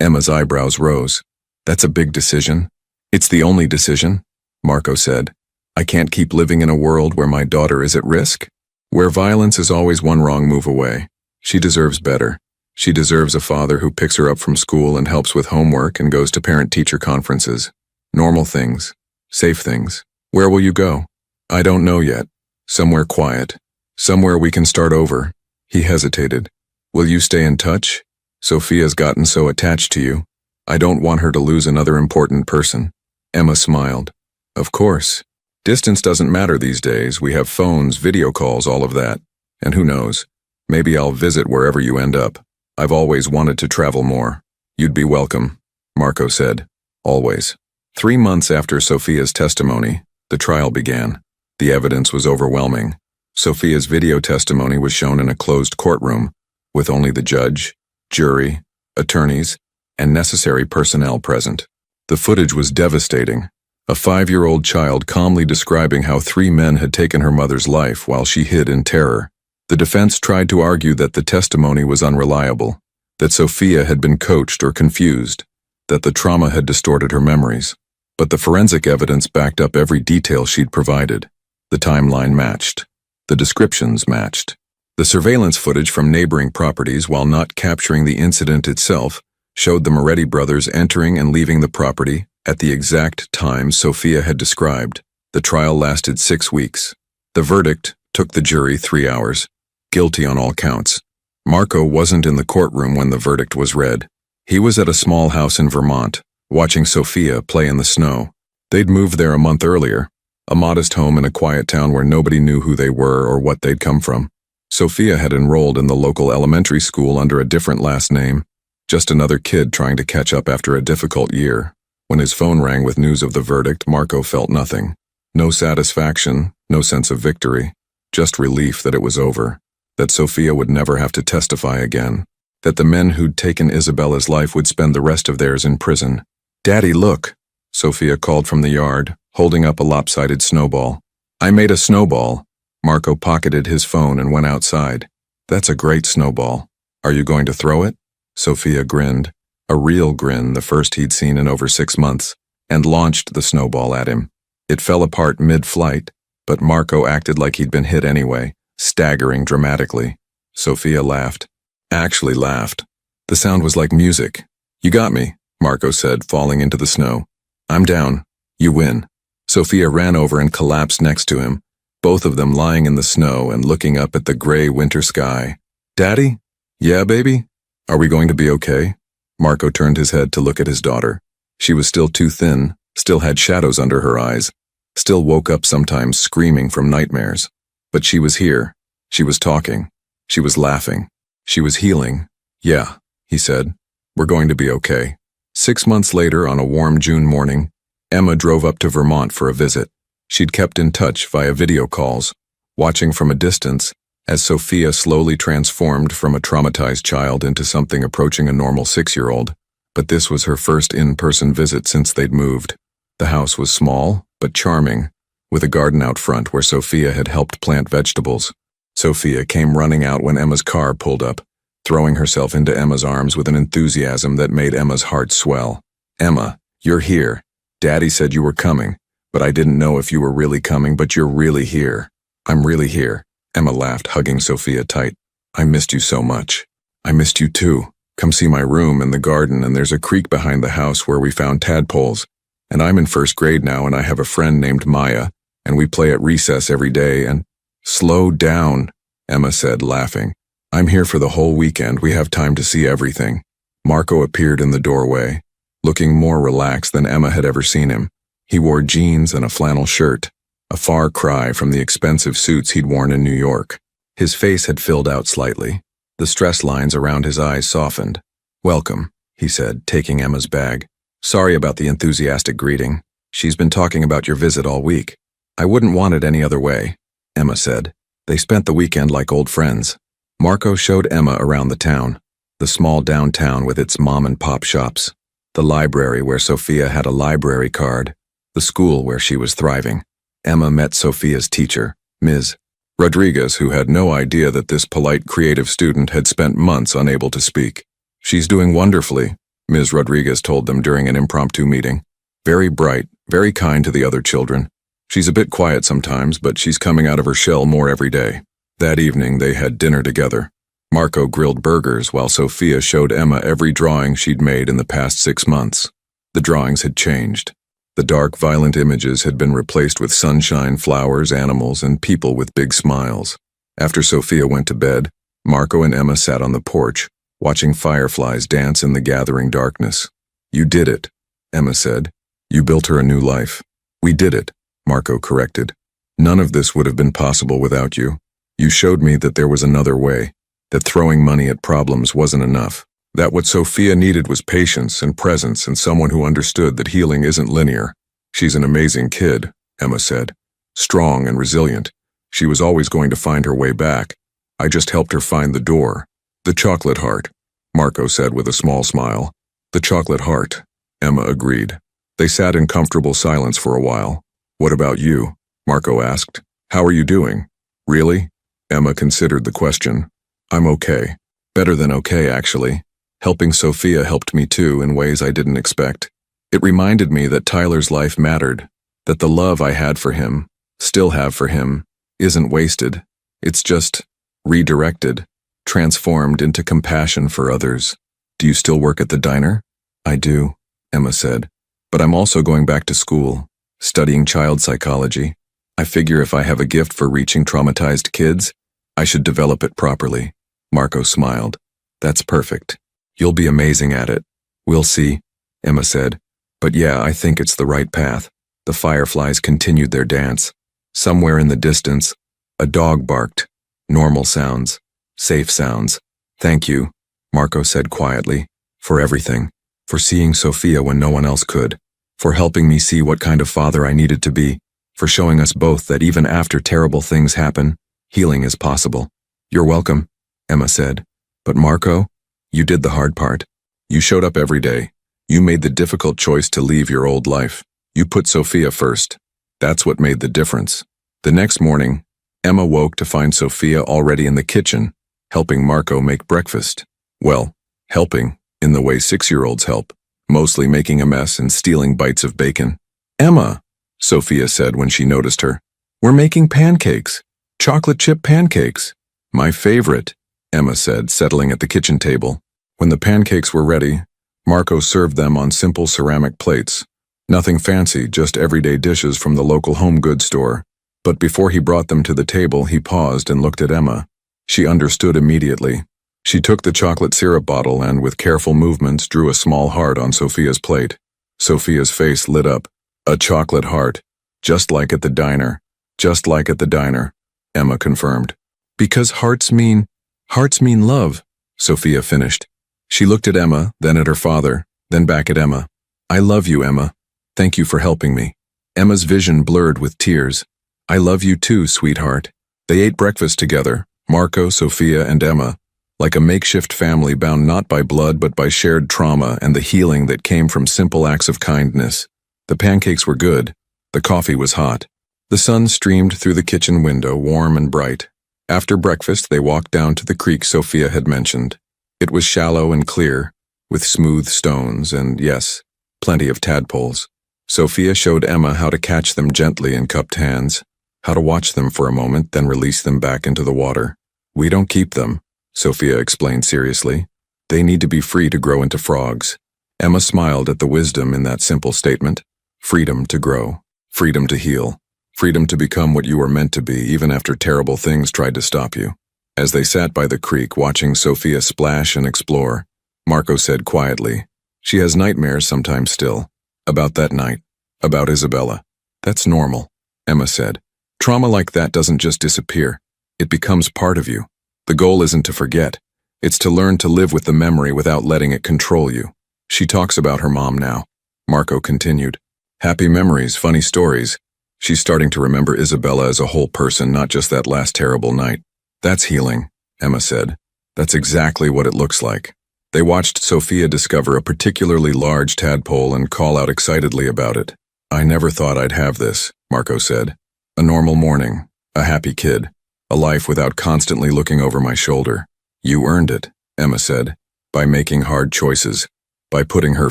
Emma's eyebrows rose. That's a big decision. It's the only decision, Marco said. I can't keep living in a world where my daughter is at risk. Where violence is always one wrong move away. She deserves better. She deserves a father who picks her up from school and helps with homework and goes to parent-teacher conferences. Normal things. Safe things. Where will you go? I don't know yet. Somewhere quiet. Somewhere we can start over. He hesitated. Will you stay in touch? Sophia's gotten so attached to you. I don't want her to lose another important person. Emma smiled. Of course. Distance doesn't matter these days. We have phones, video calls, all of that. And who knows? Maybe I'll visit wherever you end up. I've always wanted to travel more. You'd be welcome, Marco said. Always. 3 months after Sophia's testimony, the trial began. The evidence was overwhelming. Sophia's video testimony was shown in a closed courtroom, with only the judge, jury, attorneys, and necessary personnel present. The footage was devastating. A 5-year-old child calmly describing how 3 men had taken her mother's life while she hid in terror. The defense tried to argue that the testimony was unreliable, that Sophia had been coached or confused, that the trauma had distorted her memories. But the forensic evidence backed up every detail she'd provided. The timeline matched. The descriptions matched. The surveillance footage from neighboring properties, while not capturing the incident itself, showed the Moretti brothers entering and leaving the property at the exact time Sophia had described. The trial lasted 6 weeks. The verdict took the jury 3 hours. Guilty on all counts. Marco wasn't in the courtroom when the verdict was read. He was at a small house in Vermont, watching Sophia play in the snow. They'd moved there a month earlier, a modest home in a quiet town where nobody knew who they were or what they'd come from. Sophia had enrolled in the local elementary school under a different last name, just another kid trying to catch up after a difficult year. When his phone rang with news of the verdict, Marco felt nothing. No satisfaction, no sense of victory, just relief that it was over, that Sophia would never have to testify again, that the men who'd taken Isabella's life would spend the rest of theirs in prison. Daddy, look, Sophia called from the yard, holding up a lopsided snowball. I made a snowball. Marco pocketed his phone and went outside. That's a great snowball. Are you going to throw it? Sophia grinned, a real grin, the first he'd seen in over 6 months, and launched the snowball at him. It fell apart mid-flight, but Marco acted like he'd been hit anyway, staggering dramatically. Sophia laughed. Actually laughed. The sound was like music. You got me, Marco said, falling into the snow. I'm down. You win. Sophia ran over and collapsed next to him, both of them lying in the snow and looking up at the gray winter sky. Daddy? Yeah, baby? Are we going to be okay? Marco turned his head to look at his daughter. She was still too thin, still had shadows under her eyes, still woke up sometimes screaming from nightmares. But she was here. She was talking. She was laughing. She was healing. Yeah, he said. We're going to be okay. 6 months later, on a warm June morning, Emma drove up to Vermont for a visit. She'd kept in touch via video calls, watching from a distance as Sophia slowly transformed from a traumatized child into something approaching a normal 6-year-old. But this was her first in-person visit since they'd moved. The house was small, but charming, with a garden out front where Sophia had helped plant vegetables. Sophia came running out when Emma's car pulled up, throwing herself into Emma's arms with an enthusiasm that made Emma's heart swell. "Emma, you're here. Daddy said you were coming, but I didn't know if you were really coming, but you're really here." "I'm really here," Emma laughed, hugging Sophia tight. "I missed you so much." "I missed you too. Come see my room and the garden, and there's a creek behind the house where we found tadpoles. And I'm in 1st grade now, and I have a friend named Maya, and we play at recess every day, and—" "Slow down," Emma said, laughing. "I'm here for the whole weekend. We have time to see everything." Marco appeared in the doorway, looking more relaxed than Emma had ever seen him. He wore jeans and a flannel shirt, a far cry from the expensive suits he'd worn in New York. His face had filled out slightly. The stress lines around his eyes softened. "Welcome," he said, taking Emma's bag. "Sorry about the enthusiastic greeting. She's been talking about your visit all week." "I wouldn't want it any other way," Emma said. They spent the weekend like old friends. Marco showed Emma around the town, the small downtown with its mom-and-pop shops, the library where Sophia had a library card, the school where she was thriving. Emma met Sophia's teacher, Ms. Rodriguez, who had no idea that this polite, creative student had spent months unable to speak. "She's doing wonderfully," Ms. Rodriguez told them during an impromptu meeting. "Very bright, very kind to the other children. She's a bit quiet sometimes, but she's coming out of her shell more every day." That evening, they had dinner together. Marco grilled burgers while Sophia showed Emma every drawing she'd made in the past 6 months. The drawings had changed. The dark, violent images had been replaced with sunshine, flowers, animals, and people with big smiles. After Sophia went to bed, Marco and Emma sat on the porch, watching fireflies dance in the gathering darkness. "You did it," Emma said. "You built her a new life." "We did it," Marco corrected. "None of this would have been possible without you. You showed me that there was another way, that throwing money at problems wasn't enough. That what Sophia needed was patience and presence and someone who understood that healing isn't linear." "She's an amazing kid," Emma said. "Strong and resilient. She was always going to find her way back. I just helped her find the door." "The chocolate heart," Marco said with a small smile. "The chocolate heart," Emma agreed. They sat in comfortable silence for a while. "What about you?" Marco asked. "How are you doing?" "Really?" Emma considered the question. "I'm okay. Better than okay, actually. Helping Sophia helped me too in ways I didn't expect. It reminded me that Tyler's life mattered, that the love I had for him, still have for him, isn't wasted. It's just redirected, transformed into compassion for others." "Do you still work at the diner?" "I do," Emma said. "But I'm also going back to school, studying child psychology. I figure if I have a gift for reaching traumatized kids, I should develop it properly." Marco smiled. "That's perfect. You'll be amazing at it." "We'll see," Emma said. "But yeah, I think it's the right path." The fireflies continued their dance. Somewhere in the distance, a dog barked. Normal sounds. Safe sounds. "Thank you," Marco said quietly, "for everything. For seeing Sophia when no one else could. For helping me see what kind of father I needed to be. For showing us both that even after terrible things happen, healing is possible." "You're welcome," Emma said. "But Marco, you did the hard part. You showed up every day. You made the difficult choice to leave your old life. You put Sophia first. That's what made the difference." The next morning, Emma woke to find Sophia already in the kitchen, helping Marco make breakfast. Well, helping, in the way 6-year-olds help, mostly making a mess and stealing bites of bacon. "Emma," Sophia said when she noticed her, "we're making pancakes. Chocolate chip pancakes." "My favorite," Emma said, settling at the kitchen table. When the pancakes were ready, Marco served them on simple ceramic plates. Nothing fancy, just everyday dishes from the local home goods store. But before he brought them to the table, he paused and looked at Emma. She understood immediately. She took the chocolate syrup bottle and, with careful movements, drew a small heart on Sophia's plate. Sophia's face lit up. "A chocolate heart. Just like at the diner. Just like at the diner," Emma confirmed. "Because hearts mean love," Sophia finished. She looked at Emma, then at her father, then back at Emma. I love you, Emma. Thank you for helping me. Emma's vision blurred with tears. I love you too, sweetheart. They ate breakfast together, Marco, Sophia, and Emma, like a makeshift family bound not by blood but by shared trauma and the healing that came from simple acts of kindness. The pancakes were good. The coffee was hot. The sun streamed through the kitchen window, warm and bright. After breakfast, they walked down to the creek Sophia had mentioned. It was shallow and clear, with smooth stones and, yes, plenty of tadpoles. Sophia showed Emma how to catch them gently in cupped hands, how to watch them for a moment, then release them back into the water. We don't keep them, Sophia explained seriously. They need to be free to grow into frogs. Emma smiled at the wisdom in that simple statement. Freedom to grow, freedom to heal, freedom to become what you were meant to be even after terrible things tried to stop you. As they sat by the creek watching Sophia splash and explore, Marco said quietly, she has nightmares sometimes still. About that night. About Isabella. That's normal, Emma said. Trauma like that doesn't just disappear. It becomes part of you. The goal isn't to forget. It's to learn to live with the memory without letting it control you. She talks about her mom now. Marco continued. Happy memories, funny stories. She's starting to remember Isabella as a whole person, not just that last terrible night. That's healing, Emma said. That's exactly what it looks like. They watched Sophia discover a particularly large tadpole and call out excitedly about it. I never thought I'd have this, Marco said. A normal morning, a happy kid, a life without constantly looking over my shoulder. You earned it, Emma said, by making hard choices, by putting her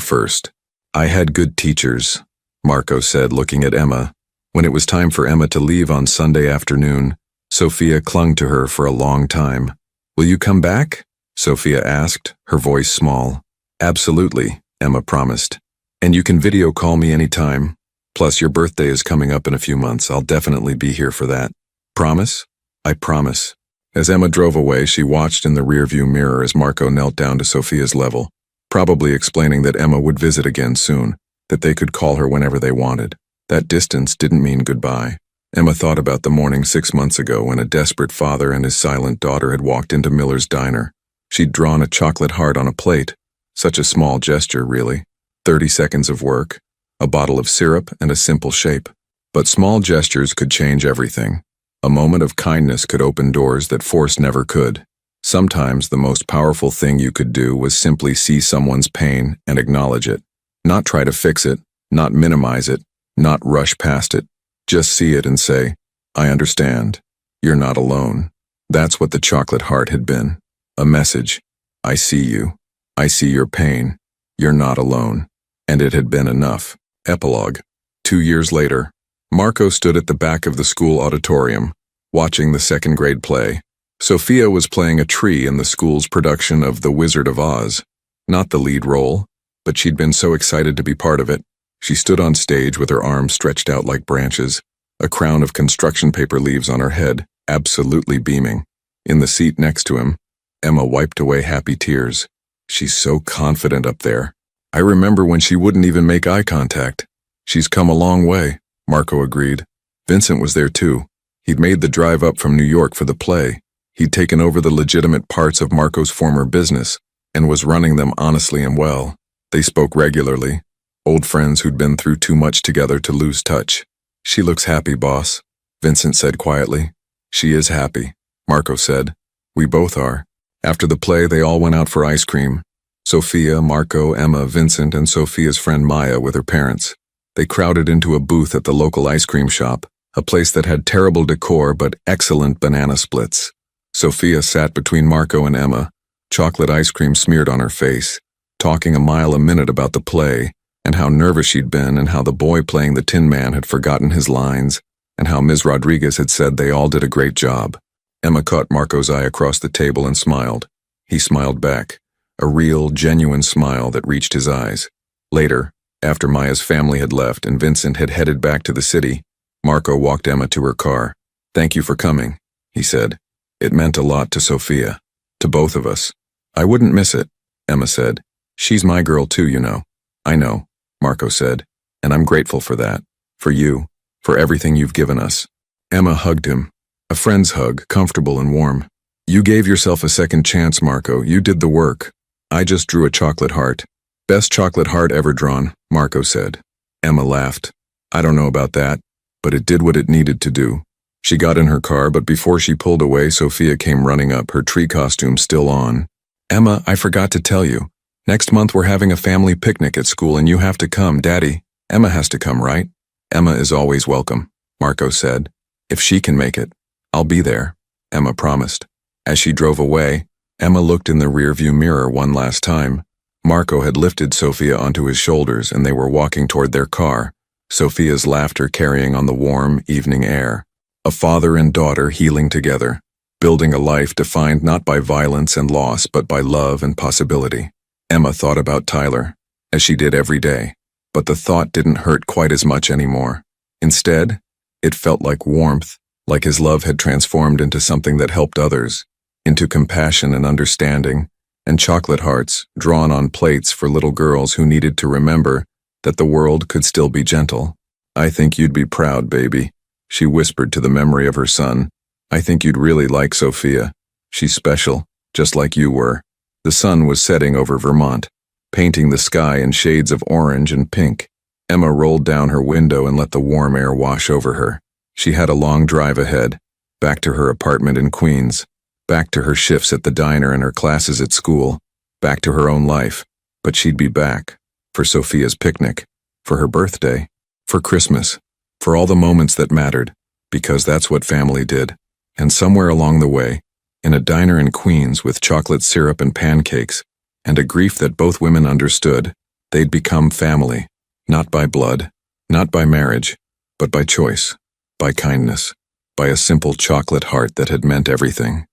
first. I had good teachers, Marco said, looking at Emma. When it was time for Emma to leave on Sunday afternoon, Sophia clung to her for a long time. Will you come back? Sophia asked, her voice small. Absolutely, Emma promised. And you can video call me anytime. Plus, your birthday is coming up in a few months. I'll definitely be here for that. Promise? I promise. As Emma drove away, she watched in the rearview mirror as Marco knelt down to Sophia's level, probably explaining that Emma would visit again soon, that they could call her whenever they wanted. That distance didn't mean goodbye. Emma thought about the morning 6 months ago when a desperate father and his silent daughter had walked into Miller's diner. She'd drawn a chocolate heart on a plate. Such a small gesture, really. 30 seconds of work, a bottle of syrup, and a simple shape. But small gestures could change everything. A moment of kindness could open doors that force never could. Sometimes the most powerful thing you could do was simply see someone's pain and acknowledge it. Not try to fix it, not minimize it, not rush past it. Just see it and say, I understand. You're not alone. That's what the chocolate heart had been. A message. I see you. I see your pain. You're not alone. And it had been enough. Epilogue. 2 years later, Marco stood at the back of the school auditorium, watching the second grade play. Sophia was playing a tree in the school's production of The Wizard of Oz. Not the lead role, but she'd been so excited to be part of it. She stood on stage with her arms stretched out like branches, a crown of construction paper leaves on her head, absolutely beaming. In the seat next to him, Emma wiped away happy tears. She's so confident up there. I remember when she wouldn't even make eye contact. She's come a long way, Marco agreed. Vincent was there too. He'd made the drive up from New York for the play. He'd taken over the legitimate parts of Marco's former business and was running them honestly and well. They spoke regularly, old friends who'd been through too much together to lose touch. She looks happy, boss, Vincent said quietly. She is happy, Marco said. We both are. After the play, they all went out for ice cream. Sophia, Marco, Emma, Vincent, and Sophia's friend Maya with her parents. They crowded into a booth at the local ice cream shop, a place that had terrible decor but excellent banana splits. Sophia sat between Marco and Emma, chocolate ice cream smeared on her face, talking a mile a minute about the play, and how nervous she'd been, and how the boy playing the Tin Man had forgotten his lines, and how Ms. Rodriguez had said they all did a great job. Emma caught Marco's eye across the table and smiled. He smiled back, a real, genuine smile that reached his eyes. Later, after Maya's family had left and Vincent had headed back to the city, Marco walked Emma to her car. Thank you for coming, he said. It meant a lot to Sophia, to both of us. I wouldn't miss it, Emma said. She's my girl too, you know. I know, Marco said, and I'm grateful for that, for you, for everything you've given us. Emma hugged him, a friend's hug, comfortable and warm. You gave yourself a second chance, Marco. You did the work. I just drew a chocolate heart. Best chocolate heart ever drawn, Marco said. Emma laughed. I don't know about that, but it did what it needed to do. She got in her car, but before she pulled away, Sophia came running up, her tree costume still on. Emma, I forgot to tell you. Next month we're having a family picnic at school and you have to come, Daddy. Emma has to come, right? Emma is always welcome, Marco said. If she can make it, I'll be there, Emma promised. As she drove away, Emma looked in the rearview mirror one last time. Marco had lifted Sophia onto his shoulders and they were walking toward their car, Sophia's laughter carrying on the warm evening air. A father and daughter healing together, building a life defined not by violence and loss but by love and possibility. Emma thought about Tyler, as she did every day, but the thought didn't hurt quite as much anymore. Instead, it felt like warmth, like his love had transformed into something that helped others, into compassion and understanding, and chocolate hearts drawn on plates for little girls who needed to remember that the world could still be gentle. I think you'd be proud, baby, she whispered to the memory of her son. I think you'd really like Sophia. She's special, just like you were. The sun was setting over Vermont, painting the sky in shades of orange and pink. Emma rolled down her window and let the warm air wash over her. She had a long drive ahead, back to her apartment in Queens, back to her shifts at the diner and her classes at school, back to her own life. But she'd be back, for Sophia's picnic, for her birthday, for Christmas, for all the moments that mattered, because that's what family did. And somewhere along the way, in a diner in Queens with chocolate syrup and pancakes, and a grief that both women understood, they'd become family, not by blood, not by marriage, but by choice, by kindness, by a simple chocolate heart that had meant everything.